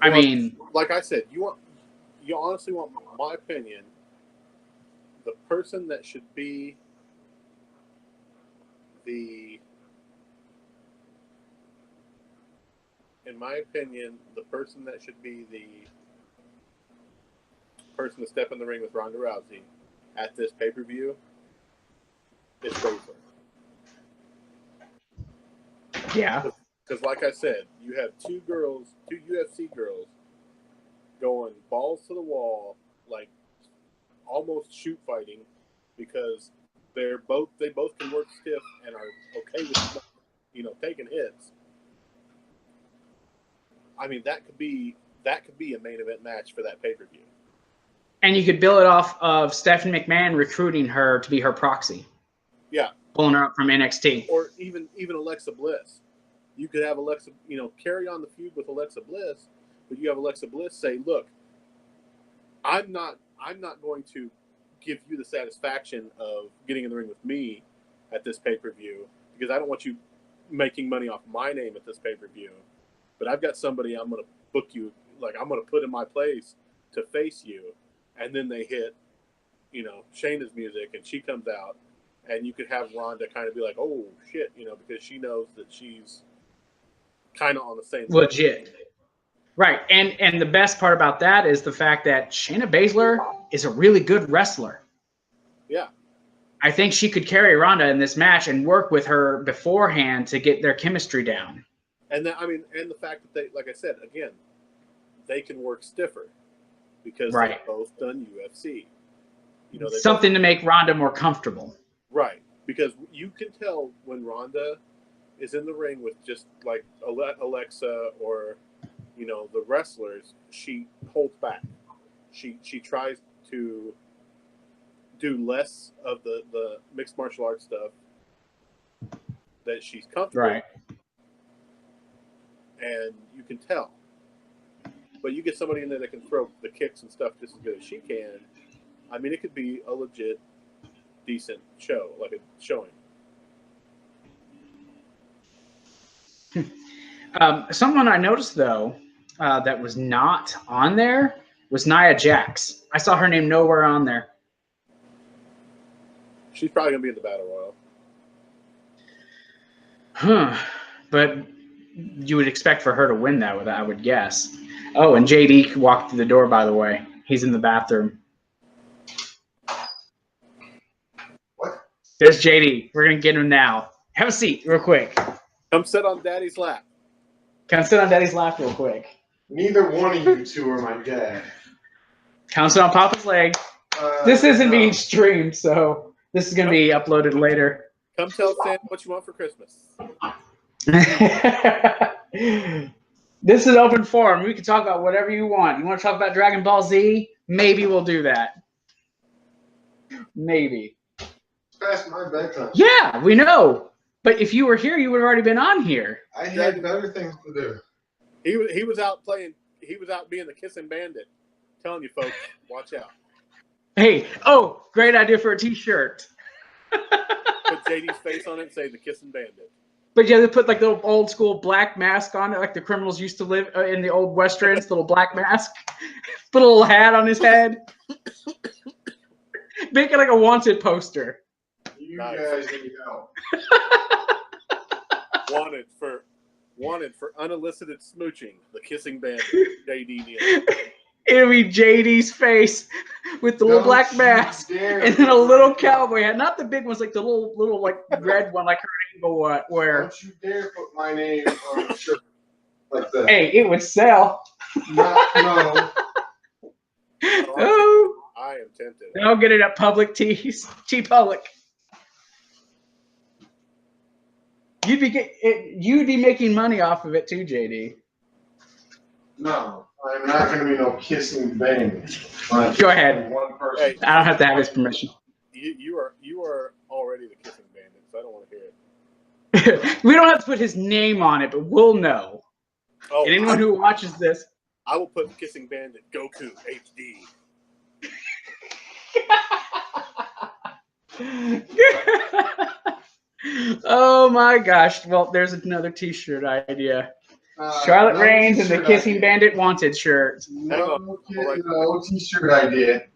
I mean, like I said, you honestly want my opinion. The person that should be in my opinion, the person that should be the person to step in the ring with Ronda Rousey at this pay-per-view is Baszler. yeah. Because like I said, you have 2 UFC girls going balls to the wall, like almost shoot fighting, because they both can work stiff and are okay with, you know, taking hits. I mean, that could be a main event match for that pay-per-view. And you could build it off of Stephanie McMahon recruiting her to be her proxy. Yeah. Pulling her up from NXT. Or even Alexa Bliss. You could have Alexa, you know, carry on the feud with Alexa Bliss, but you have Alexa Bliss say, "Look, I'm not going to give you the satisfaction of getting in the ring with me at this pay-per-view because I don't want you making money off my name at this pay-per-view. But I've got somebody I'm going to book you, like I'm going to put in my place to face you." And then they hit, you know, Shayna's music and she comes out, and you could have Ronda kind of be like, "Oh shit," you know, because she knows that she's kind of on the same legit level. Right. And the best part about that is the fact that Shayna Baszler is a really good wrestler. Yeah. I think she could carry Ronda in this match and work with her beforehand to get their chemistry down. And that, I mean, and the fact that they, like I said, again, they can work stiffer because right. they've both done UFC. You know, something to make Ronda more comfortable. Right. Because you can tell when Ronda is in the ring with just like Alexa or, you know, the wrestlers, she holds back. She tries to do less of the mixed martial arts stuff that she's comfortable, right? And you can tell. But you get somebody in there that can throw the kicks and stuff just as good as she can. I mean, it could be a legit, decent show, like a showing. Someone I noticed though that was not on there was Nia Jax. I saw her name nowhere on there. She's probably gonna be in the Battle Royal. Huh. But you would expect for her to win that with, I would guess. Oh, and JD walked through the door, by the way. He's in the bathroom. What? There's JD. We're going to get him now. Have a seat real quick. Come sit on Daddy's lap. Come sit on Daddy's lap real quick. Neither one of you two are my dad. Come sit on Papa's leg. This isn't being streamed, so this is going to be uploaded later. Come tell Santa what you want for Christmas. This is open forum. We can talk about whatever you want. You want to talk about Dragon Ball Z? Maybe we'll do that. Maybe. It's past my bedtime. Yeah, we know. But if you were here, you would have already been on here. I had better things to do. He was out playing. He was out being the kissing bandit. Telling you folks, watch out. Hey, oh, great idea for a T-shirt. Put JD's face on it and say the kissing bandit. But you have to put like the old school black mask on it, like the criminals used to live in the old westerns. The little black mask. Put a little hat on his head. Make it like a wanted poster. You guys need help. Wanted for unelicited smooching. The kissing bandit. JD Neal. It'll be JD's face with the little black mask and then a little cowboy hat. Not the big ones, like the little like red one, like her angle wear. Don't you dare put my name on a shirt like that. Hey, it would sell. No. Oh, I am tempted. I'll get it at Public Tees. T-Public. You'd be making money off of it too, JD. No, I'm not going to be no kissing bandit. Go ahead. One person. Hey, I don't have to have his permission. You are already the kissing bandit, so I don't want to hear it. We don't have to put his name on it, but we'll know. Oh, And anyone who watches this. I will put the kissing bandit Goku HD. Oh my gosh. Well, there's another T-shirt idea. Charlotte Reigns and the Kissing Bandit Wanted shirt. No T-shirt idea.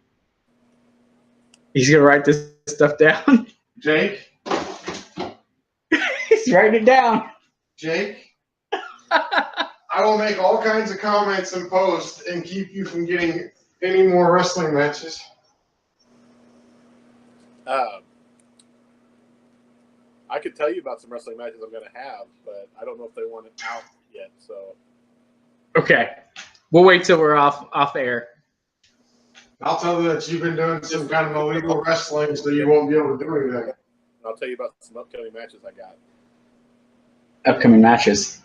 He's going to write this stuff down. Jake? He's writing it down. Jake? I will make all kinds of comments and posts and keep you from getting any more wrestling matches. I could tell you about some wrestling matches I'm going to have, but I don't know if they want it out yet. So, okay, we'll wait till we're off air. I'll tell you that you've been doing some kind of illegal wrestling, so you won't be able to do anything. I'll tell you about some upcoming matches I got. Upcoming matches.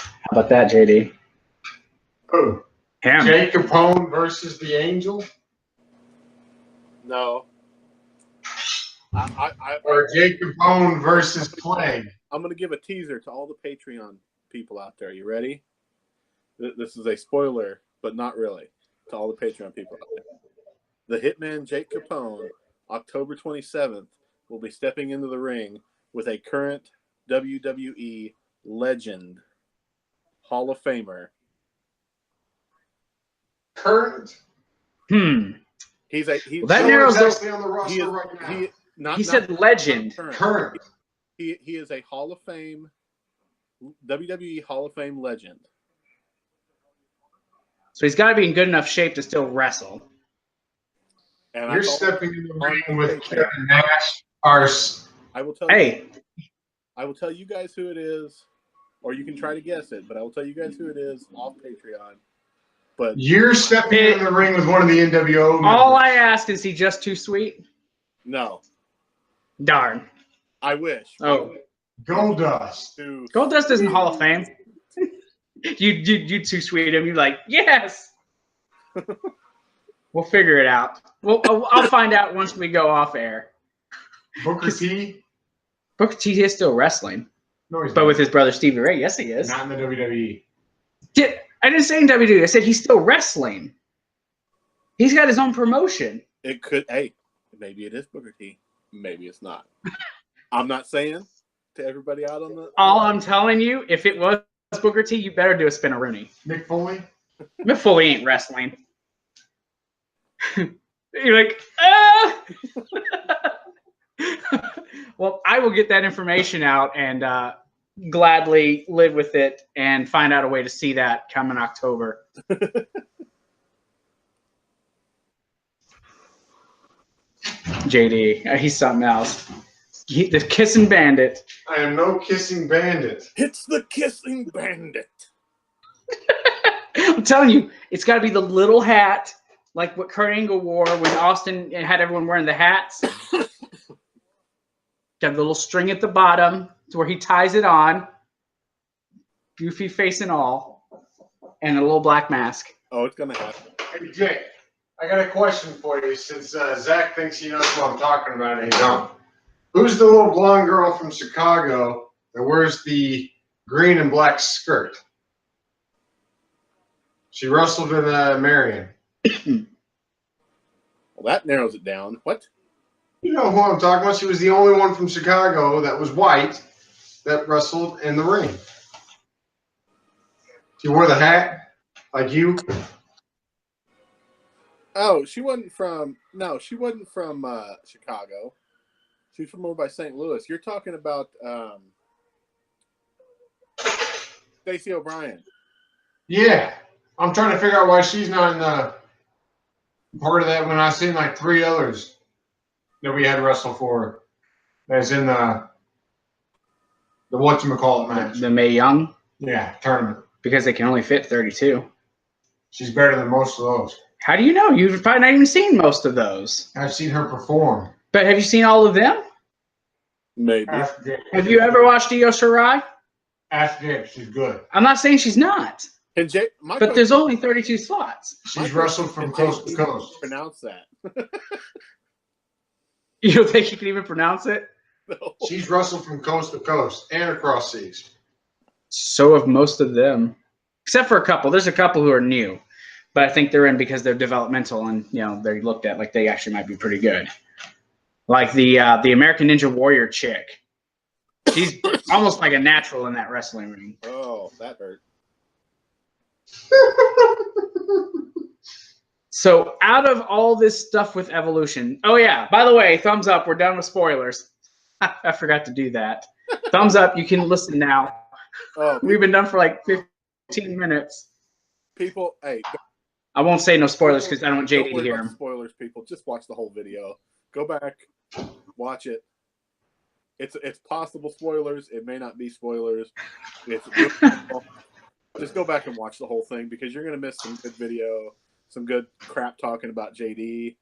How about that, JD? Who? Him. Jake Capone versus the Angel? No. Or Jake Capone versus Plague? I'm going to give a teaser to all the Patreon people out there. You ready? This is a spoiler, but not really, to all the Patreon people out there. The Hitman Jake Capone, October 27th, will be stepping into the ring with a current WWE legend, Hall of Famer. Current? He's well, that narrows actually on the roster right now. He said legend. Current. He is a Hall of Fame, WWE Hall of Fame legend. So he's got to be in good enough shape to still wrestle. And you're stepping in the ring with Kevin Nash. I will tell I will tell you guys who it is, or you can try to guess it, but I will tell you guys who it is off Patreon. But you're stepping in the ring with one of the NWO members. All I ask is he just too sweet? No. Darn. I wish. Oh. Goldust. Goldust isn't Hall of Fame. you too sweet him. You're like, yes. We'll figure it out. I'll find out once we go off air. Booker T? Booker T is still wrestling. No, he's But not. with his brother Stevie Ray, yes, he is. Not in the WWE. I didn't say in WWE. I said he's still wrestling. He's got his own promotion. It could. Hey, maybe it is Booker T. Maybe it's not. I'm not saying to everybody out on the. All I'm telling you, if it was Booker T, you better do a spin-a-rooney. Mick Foley? Mick Foley ain't wrestling. You're like, ah! Well, I will get that information out and gladly live with it and find out a way to see that come in October. JD, he's something else. The kissing bandit. I am no kissing bandit. It's the kissing bandit. I'm telling you, it's got to be the little hat, like what Kurt Angle wore when Austin had everyone wearing the hats. Got the little string at the bottom to where he ties it on, goofy face and all, and a little black mask. Oh, it's gonna happen. Hey, Jake, I got a question for you since Zach thinks he knows what I'm talking about and he don't. Who's the little blonde girl from Chicago that wears the green and black skirt? She wrestled in Marion. Well, that narrows it down. What? You know who I'm talking about? She was the only one from Chicago that was white that wrestled in the ring. She wore the hat like you. Oh, she wasn't from. No, she wasn't from Chicago. She's from over by St. Louis. You're talking about Stacey O'Brien. Yeah. I'm trying to figure out why she's not in the part of that when I seen like 3 others that we had wrestle for. That's in the whatchamacallit match. The Mae Young? Yeah, tournament. Because they can only fit 32. She's better than most of those. How do you know? You've probably not even seen most of those. I've seen her perform. But have you seen all of them? Maybe. Have you ever watched Io Shirai? Ask Jake. She's good. I'm not saying she's not. And Jay, but there's only 32 slots. She's wrestled from coast to coast. Pronounce that. You don't think you can even pronounce it? No. She's wrestled from coast to coast and across seas. So have most of them, except for a couple. There's a couple who are new, but I think they're in because they're developmental and they're looked at like they actually might be pretty good. Like the American Ninja Warrior chick. She's almost like a natural in that wrestling ring. Oh, that hurt. So out of all this stuff with Evolution, oh yeah, by the way, thumbs up, we're done with spoilers. I forgot to do that. Thumbs up, you can listen now. Oh, we've been done for like 15 minutes. People, hey. I won't say no spoilers because I don't want JD to hear them. Spoilers, people. Just watch the whole video. Go back, watch it. It's possible spoilers. It may not be spoilers. Just go back and watch the whole thing because you're going to miss some good video, some good crap talking about JD,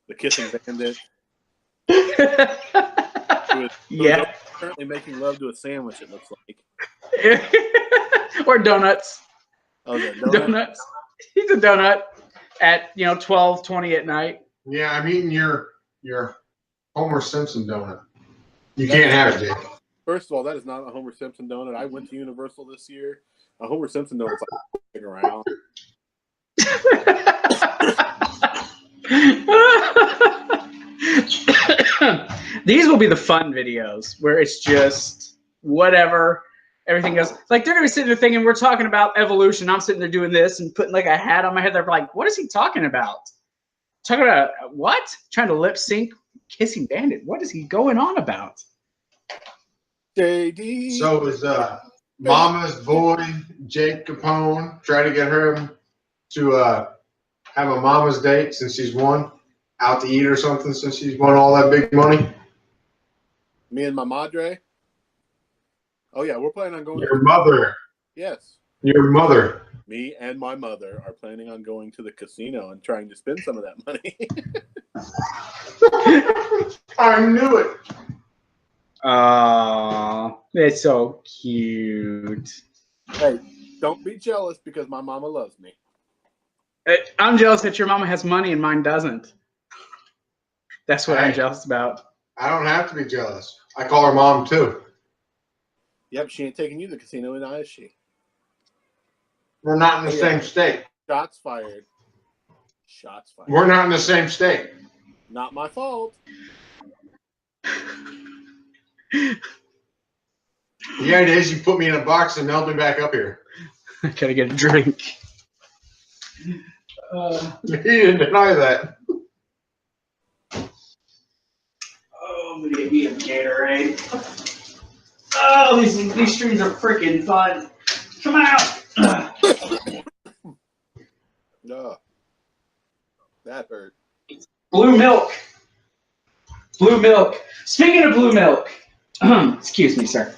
the kissing bandit. Yeah. Currently making love to a sandwich, it looks like. Or donuts. Oh, donuts. He's a donut at 12:20 at night. Yeah, I'm eating your Homer Simpson donut. You can't have it, Jake. First of all, that is not a Homer Simpson donut. I went to Universal this year. A Homer Simpson donut's like around. These will be the fun videos where it's just whatever. Everything goes like they're gonna be sitting there thinking we're talking about evolution. I'm sitting there doing this and putting like a hat on my head. They're like, "What is he talking about? Talking about what? Trying to lip sync Kissing Bandit? What is he going on about?" JD. So is Mama's boy Jake Capone try to get her to have a mama's date since she's won out to eat or something since she's won all that big money? Me and my madre. Oh, yeah, we're planning on going. Your mother. Yes. Your mother. Me and my mother are planning on going to the casino and trying to spend some of that money. I knew it. Oh, it's so cute. Hey, don't be jealous because my mama loves me. I'm jealous that your mama has money and mine doesn't. That's what I'm jealous about. I don't have to be jealous. I call her mom too. Yep, she ain't taking you to the casino now, is she? We're not in the same state. Shots fired. Shots fired. We're not in the same state. Not my fault. The idea is you put me in a box and melt me back up here. I gotta get a drink. He didn't deny that. Oh, I'm gonna get me a Gatorade. Oh, these streams are freaking fun. Come out. No. That hurt. Blue milk. Blue milk. Speaking of blue milk, excuse me, sir.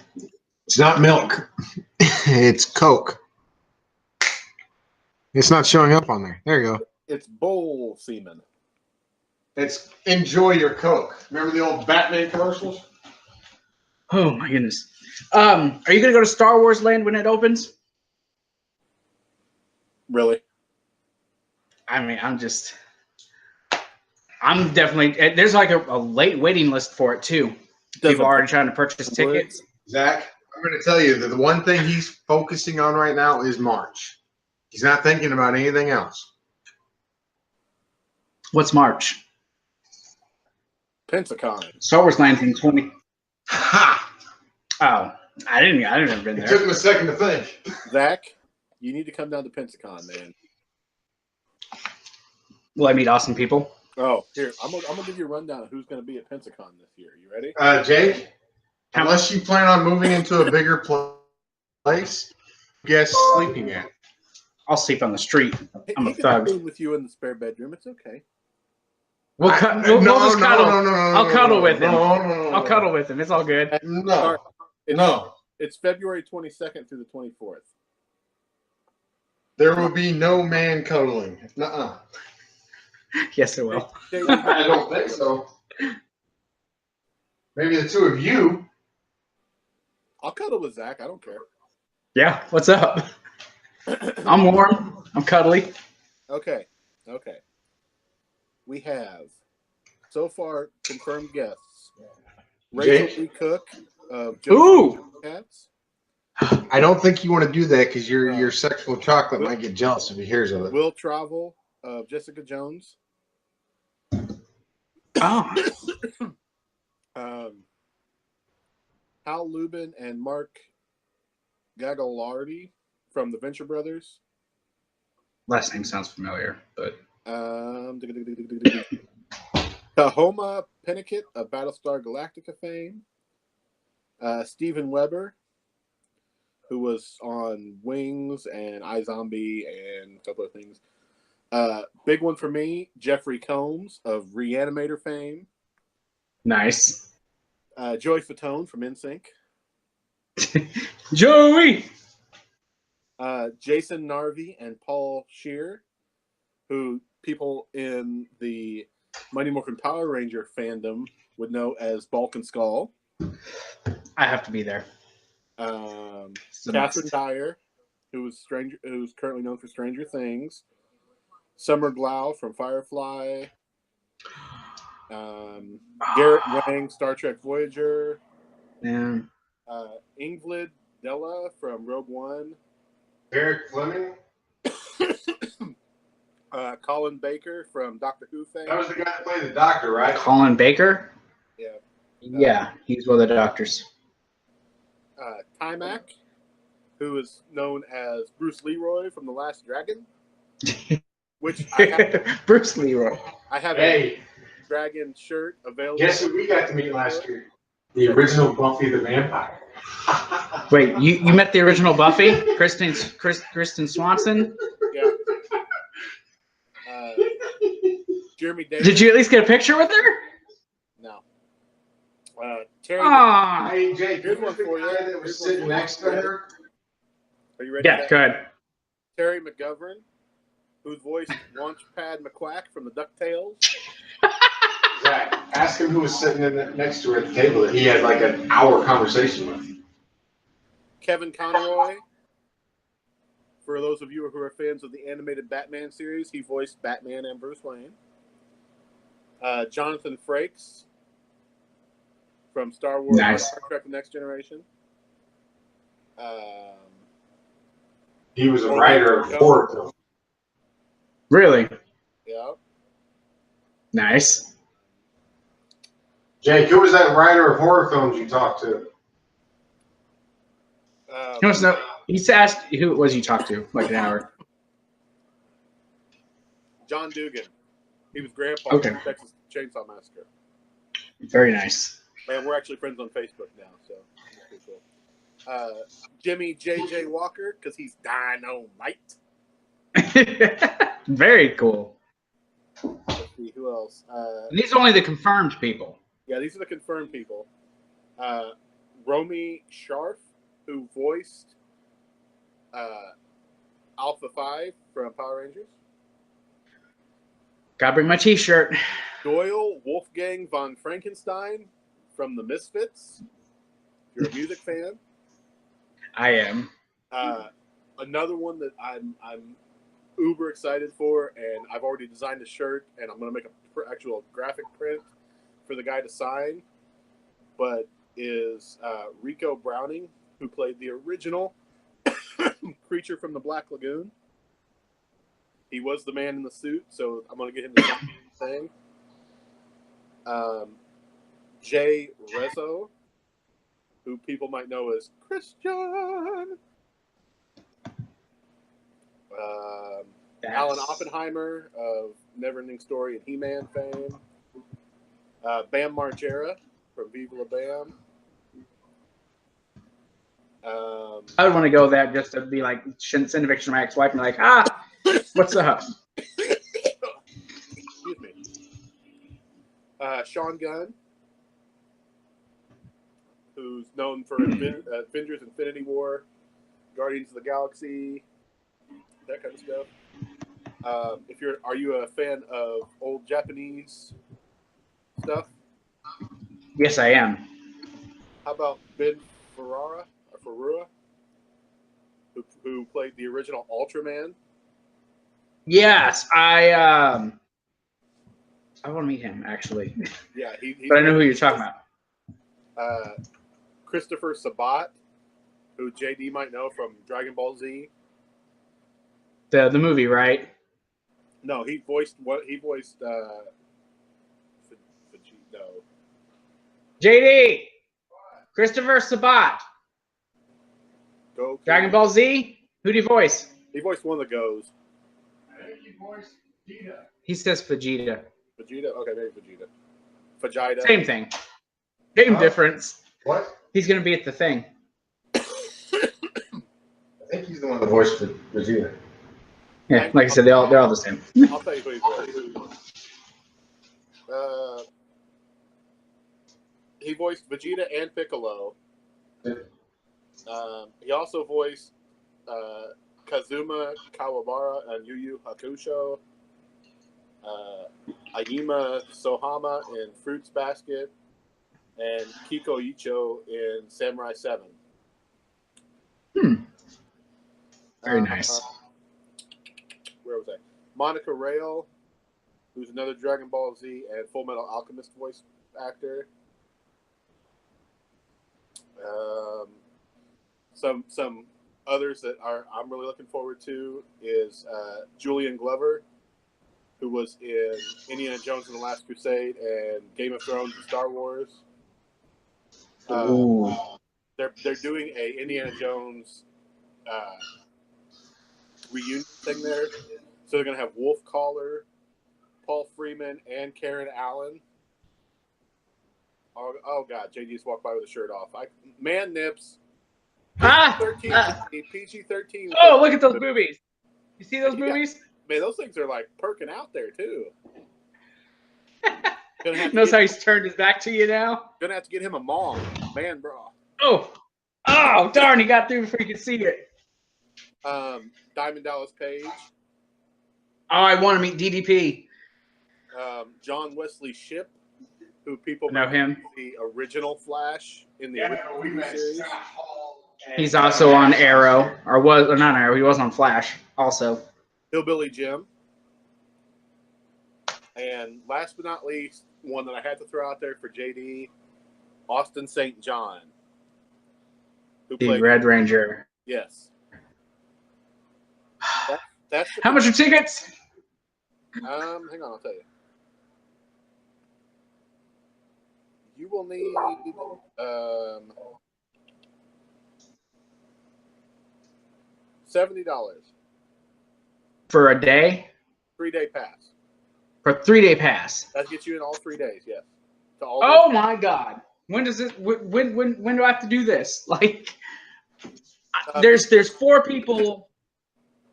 It's not milk. It's Coke. It's not showing up on there. There you go. It's bowl semen. It's enjoy your Coke. Remember the old Batman commercials? Oh my goodness. Are you gonna go to Star Wars Land when it opens? Really? I mean, I'm definitely. There's like a late waiting list for it too. People are already trying to purchase tickets. Zach, I'm going to tell you that the one thing he's focusing on right now is March. He's not thinking about anything else. What's March? Pensacon. Star Wars Land in 20. Ha! Oh, I didn't have been It took there. him a second to think. Zach, you need to come down to Pensacon, man. Will I meet awesome people? Oh, here, I'm gonna give you a rundown of who's gonna be at Pensacon this year. You ready? Jake, unless you plan on moving into a bigger place, guess sleeping at. I'll sleep on the street. I'm He a can thug. stay with you in the spare bedroom. It's okay. We'll just cuddle. I'll cuddle with him. I'll cuddle with him. It's all good. No. It's, No. It's February 22nd through the 24th. There will be no man cuddling. Nuh-uh. Yes, it will. I don't think so. Maybe the two of you. I'll cuddle with Zach. I don't care. Yeah. What's up? I'm warm. I'm cuddly. Okay. We have so far confirmed guests. Rachel Jake? E. Cook of Ooh. Cats. I don't think you want to do that because your sexual chocolate might get jealous if he hears of it. Will Travel of Jessica Jones. Oh. Hal Lubin and Mark Gagliardi from the Venture Brothers. Last name sounds familiar, but Tahoma Pennicott of Battlestar Galactica fame. Steven Weber, who was on Wings and iZombie and a couple of things. Big one for me, Jeffrey Combs of Reanimator fame. nice. Joey Fatone from NSYNC. Joey. Jason Narvi and Paul Scheer, who people in the Mighty Morphin Power Ranger fandom would know as Bulk and Skull. I have to be there. Catherine Dyer, who's currently known for Stranger Things. Summer Glau from Firefly. Garrett Wang, Star Trek Voyager. Yeah. Ingrid Della from Rogue One. Eric Fleming? Colin Baker from Doctor Who fame. That was the guy that played the doctor, right? Colin Baker. Yeah. Yeah, he's one of the doctors. Timac, who is known as Bruce Leroy from The Last Dragon. Which Bruce Leroy. I have a dragon shirt available. Guess who we got to meet last year? The original Buffy the Vampire. Wait, you met the original Buffy, Kristen Swanson? Yeah. Jeremy Davis. Did you at least get a picture with her? No. Terry. Ah. Hey, Jake, Here's one for you. That was sitting next to her. Are you ready? Yeah, go ahead. Terry McGovern, who voiced Launchpad McQuack from the DuckTales. Zach, ask him who was sitting next to her at the table that he had like an hour conversation with. Kevin Conroy. For those of you who are fans of the animated Batman series, he voiced Batman and Bruce Wayne. Jonathan Frakes, from Star Wars, Nice. Star Trek: The Next Generation. He was a writer of horror films. Really? Yeah. Nice. Jake, who was that writer of horror films you talked to? He wants to know. He's asked who it was you talked to, like an hour. John Dugan. He was Grandpa Okay. in Texas Chainsaw Massacre. Very nice. And we're actually friends on Facebook now, so that's pretty cool. Jimmy J.J. Walker, because he's dynamite. Very cool. Let's see, who else? And these are only the confirmed people. Yeah, these are the confirmed people. Romy Sharf, who voiced Alpha 5 from Power Rangers. Gotta bring my T-shirt. Doyle Wolfgang von Frankenstein from The Misfits. If you're a music fan. I am. Another one that I'm uber excited for, and I've already designed a shirt, and I'm going to make a actual graphic print for the guy to sign, but is Rico Browning, who played the original creature from the Black Lagoon. He was the man in the suit, so I'm going to get him to sign the thing. Jay Rezzo, who people might know as Christian. Alan Oppenheimer of Neverending Story and He-Man fame. Bam Margera from Viva La Bam. I would want to go there just to be like, send a picture to my ex-wife and be like, what's up? Excuse me. Sean Gunn, who's known for Avengers Infinity War, Guardians of the Galaxy, that kind of stuff. Are you a fan of old Japanese stuff? Yes, I am. How about Ben Ferrara, who played the original Ultraman? Yes, I want to meet him actually. Yeah, but I know who you're talking about. Christopher Sabat, who JD might know from Dragon Ball Z. The movie, right? No, he voiced what? He voiced no. JD, Christopher Sabat. Go. Dragon Ball Z. Who do you voice? He voiced one of the Go's. I think he voiced Vegeta. He says Vegeta. Vegeta? Okay, maybe Vegeta. Vegeta. Same thing. Same difference. What? He's going to be at the thing. I think he's the one that voiced Vegeta. Yeah, like I said, they're all the same. I'll tell you who he voiced. He voiced Vegeta and Piccolo. He also voiced Kazuma Kawabara and Yu Yu Hakusho. Ayima Sohama in Fruits Basket. And Kiko Icho in Samurai 7. Very nice. Where was I? Monica Rail, who's another Dragon Ball Z and Full Metal Alchemist voice actor. Some others that I'm really looking forward to is Julian Glover, who was in Indiana Jones and the Last Crusade and Game of Thrones and Star Wars. They're doing a Indiana Jones reunion thing there, so they're gonna have Wolf Caller, Paul Freeman, and Karen Allen. Oh God, JD just walked by with a shirt off. Man nips. PG-13. Oh, look at those boobies! You see those boobies? Man, those things are like perking out there too. Notice how he's turned his back to you now? Gonna have to get him a mom, man, bra. Oh, darn! He got through before you could see it. Diamond Dallas Page. Oh, I want to meet DDP. John Wesley Shipp, who people know him. The original Flash in the original series. He's also on Arrow, or not Arrow. He was on Flash also. Hillbilly Jim. And last but not least, one that I had to throw out there for JD, Austin St. John. Who The played Red Ranger. Yes. That's How much are tickets? hang on, I'll tell you. You will need $70 For a day? 3-day pass. For a 3-day pass. That gets you in all 3 days, yes. To all Oh my God. When does this when do I have to do this? Like there's 4 people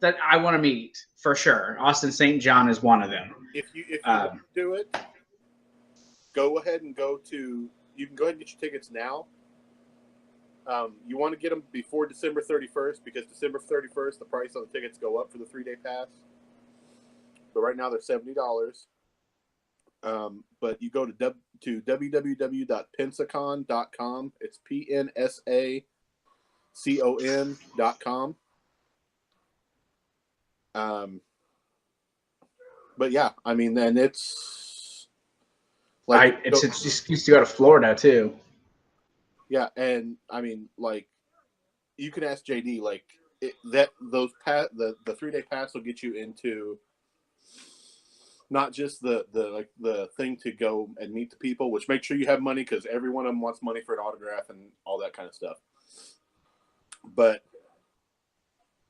that I want to meet for sure. Austin St. John is one of them. If you want to do it, go ahead and you can go ahead and get your tickets now. You want to get them before December 31st because December 31st, the price on the tickets go up for the 3-day pass. But right now they're $70. But you go to www.pensacon.com. It's PNSACON.com. But yeah, I mean, then it's like it's an excuse to go to Florida too. Yeah, and I mean, like, you can ask JD, like, the 3-day pass will get you into not just the thing to go and meet the people, which make sure you have money because every one of them wants money for an autograph and all that kind of stuff. But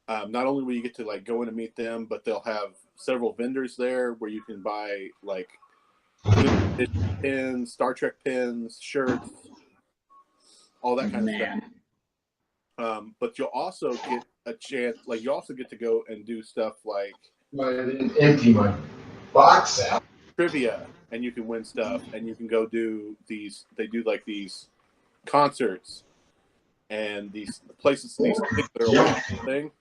not only will you get to like go in and meet them, but they'll have several vendors there where you can buy like pins, Star Trek pins, shirts, all that kind of stuff. But you'll also get a chance, like you also get to go and do stuff like empty my box out. Trivia, and you can win stuff, and you can go do these. They do like these concerts and these places. These things that are around the thing.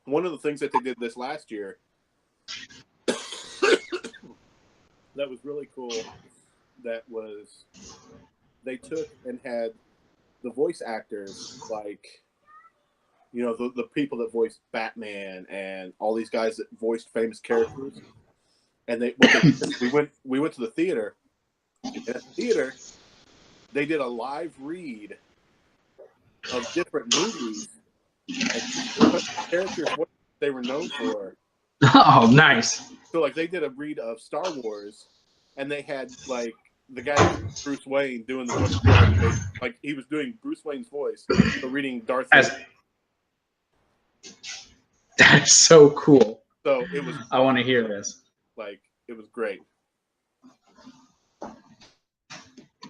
One of the things that they did this last year that was really cool. That was they took and had the voice actors, like, you know, the people that voiced Batman and all these guys that voiced famous characters. And we went to the theater. And at the theater, they did a live read of different movies and characters what they were known for. Oh, nice. So like they did a read of Star Wars, and they had like the guy Bruce Wayne doing the voice, like he was doing Bruce Wayne's voice, so reading Darth Vader. That's so cool. So it was. I want to hear this. Like it was great.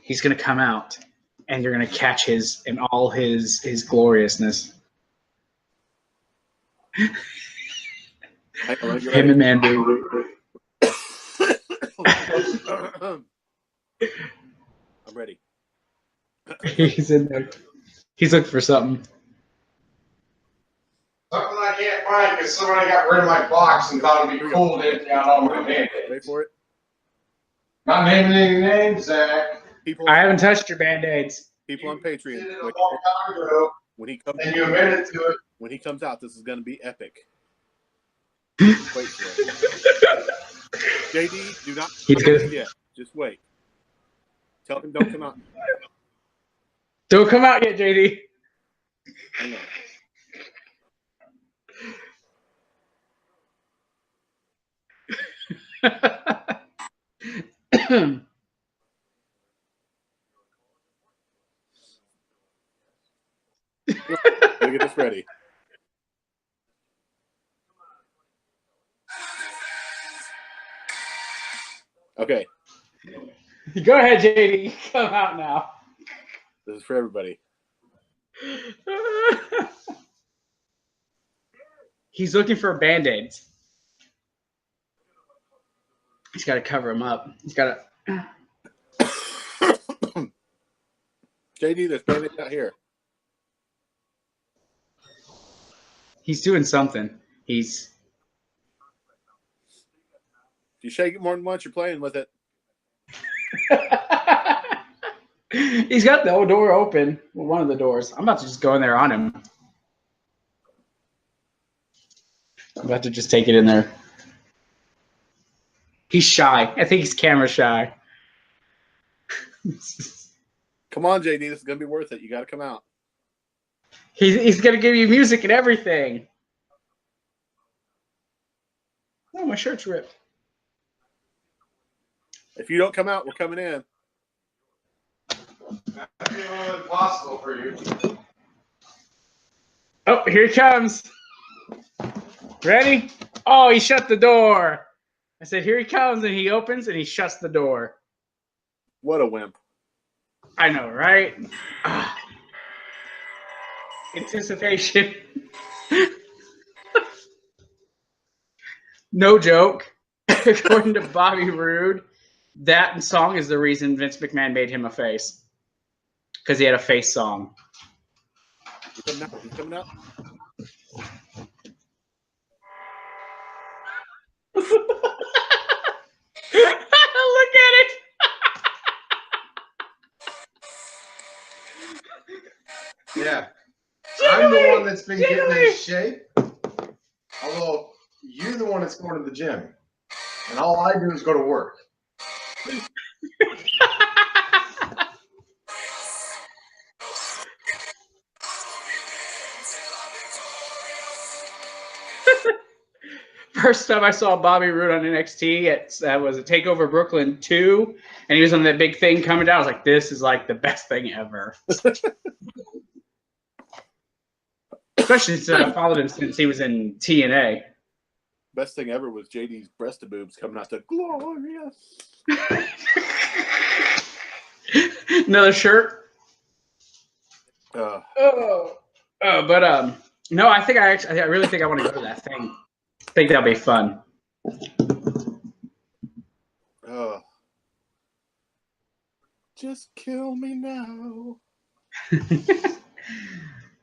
He's gonna come out, and you're gonna catch his in all his gloriousness. Him and Mandu. I'm ready. He's in there. He's looking for something. Something I can't find because somebody got rid of my box and thought it'd be cool to empty out all my band-aids. Wait for it. Not naming any names, Zach. I haven't touched your band-aids. People on Patreon. When he comes, and you admitted to it. When he comes out, this is going to be epic. Wait for it. JD, do not. He's good. Yeah, just wait. Tell him don't come out. Don't come out yet, JD. Hang on. Gotta get this ready. Okay. Go ahead, JD. Come out now. This is for everybody. He's looking for band-aids. He's got to cover him up. He's got to. JD, there's band-aids out here. He's doing something. He's. If you shake it more than once, you're playing with it. He's got the door open. Well, one of the doors. I'm about to just go in there on him. I'm about to just take it in there. He's shy. I think he's camera shy. Come on, JD. This is gonna be worth it. You got to come out. He's gonna give you music and everything. Oh, my shirt's ripped. If you don't come out, we're coming in. That'd be impossible for you. Oh, here he comes. Ready? Oh, he shut the door. I said, here he comes, and he opens and he shuts the door. What a wimp. I know, right? Anticipation. No joke. According to Bobby Roode, that song is the reason Vince McMahon made him a face. Because he had a face song. He's coming out. He's coming out. Look at it. Yeah. I'm the one that's been getting in shape. Although you're the one that's going to the gym. And all I do is go to work. First time I saw Bobby Roode on NXT, that was a Takeover Brooklyn 2, and he was on that big thing coming down. I was like, this is like the best thing ever. Especially since I followed him since he was in TNA. Best thing ever was JD's breast boobs coming out to glorious. Another shirt. Uh, But no, I really think I want to go to that thing. I think that'll be fun. Just kill me now.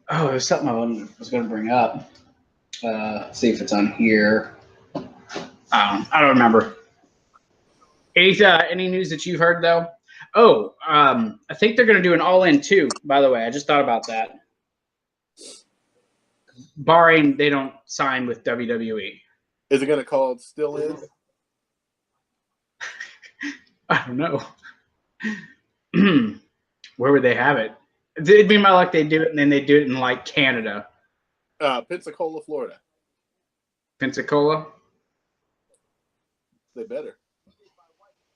Oh, there's something I was going to bring up. Let's see if it's on here. I don't remember. Any news that you've heard, though? Oh, I think they're going to do an All-In, too, by the way. I just thought about that. Barring they don't sign with WWE. Is it going to call it Still In? I don't know. Where would they have it? It'd be my luck they'd do it, and then they'd do it in, like, Canada. Pensacola, Florida. Pensacola? They better.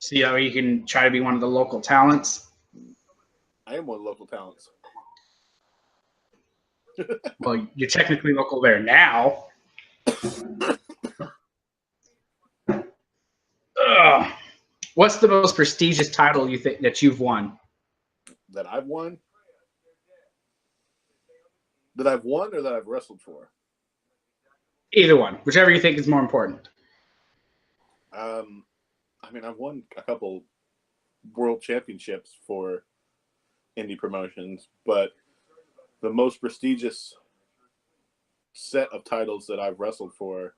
See how you can try to be one of the local talents? I am one of the local talents. Well, you're technically local there now. Ugh. What's the most prestigious title you think that you've won? That I've won? That I've won or that I've wrestled for? Either one, whichever you think is more important. I mean, I've won a couple world championships for indie promotions, but the most prestigious set of titles that I've wrestled for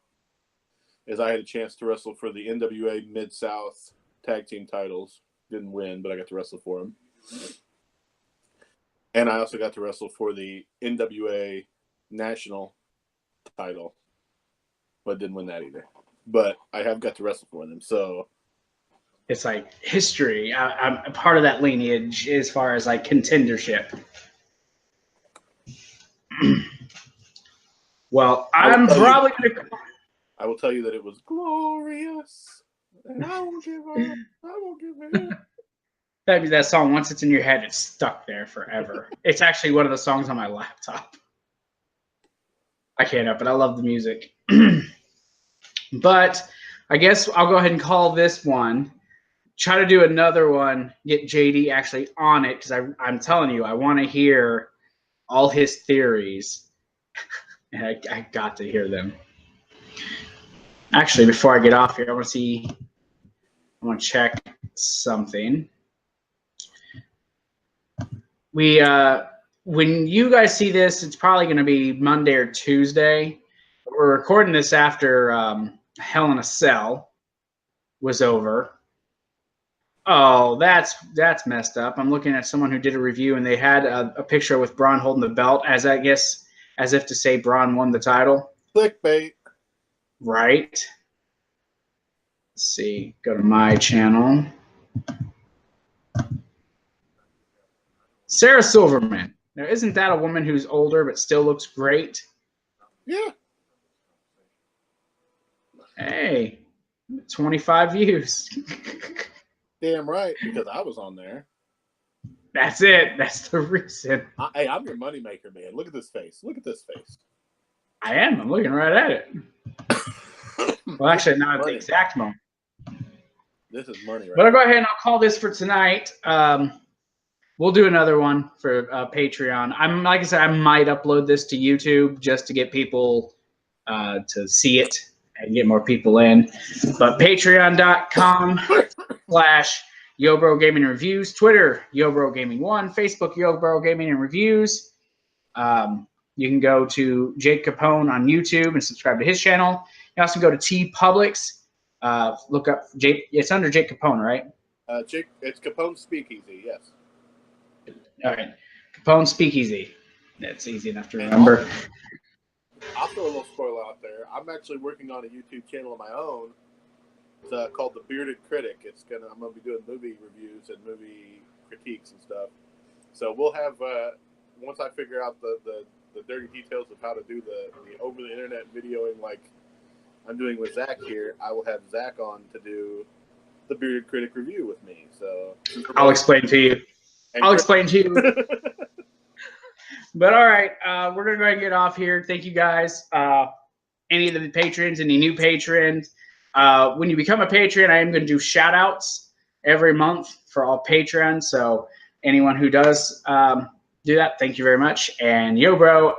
is I had a chance to wrestle for the NWA Mid-South tag team titles. Didn't win, but I got to wrestle for them. And I also got to wrestle for the NWA National title, but didn't win that either. But I have got to wrestle for them, so it's like history. I'm a part of that lineage as far as like contendership. Well, I'm probably going to. I will tell you that it was glorious, and I won't give up. I won't give in. That song, once it's in your head, it's stuck there forever. It's actually one of the songs on my laptop. I can't help it. I love the music. But I guess I'll go ahead and call this one. Try to do another one, get JD actually on it, because I'm telling you, I want to hear all his theories. And I got to hear them. Actually, before I get off here, I want to check something. When you guys see this, it's probably going to be Monday or Tuesday. We're recording this after Hell in a Cell was over. Oh, that's messed up. I'm looking at someone who did a review, and they had a picture with Braun holding the belt, as if to say Braun won the title. Clickbait. Right. Let's see. Go to my channel. Sarah Silverman. Now, isn't that a woman who's older but still looks great? Yeah. Hey, 25 views. Damn right, because I was on there. That's it. That's the reason. Hey, I'm your moneymaker, man. Look at this face. Look at this face. I am. I'm looking right at it. Well, actually, not at the exact moment. This is money, right? But I'll go ahead and I'll call this for tonight. We'll do another one for Patreon. Like I said, I might upload this to YouTube just to get people to see it and get more people in. But patreon.com/YoBro Gaming Reviews, Twitter YoBro Gaming 1, Facebook YoBro Gaming and Reviews. You can go to Jake Capone on YouTube and subscribe to his channel. You also go to TeePublics. Look up Jake. It's under Jake Capone, right? Jake, it's Capone Speakeasy. Yes. All right, Capone Speakeasy. That's easy enough to remember. I'll throw a little spoiler out there. I'm actually working on a YouTube channel of my own. It's called The Bearded Critic. I'm gonna be doing movie reviews and movie critiques and stuff. So we'll have once I figure out the dirty details of how to do the over the internet videoing like I'm doing with Zach here, I will have Zach on to do the Bearded Critic review with me. So I'll explain to you. But all right, we're going to go ahead and get off here. Thank you guys. Any of the patrons, any new patrons. When you become a patron, I am going to do shout outs every month for all patrons. So anyone who does do that, thank you very much. And yo, bro.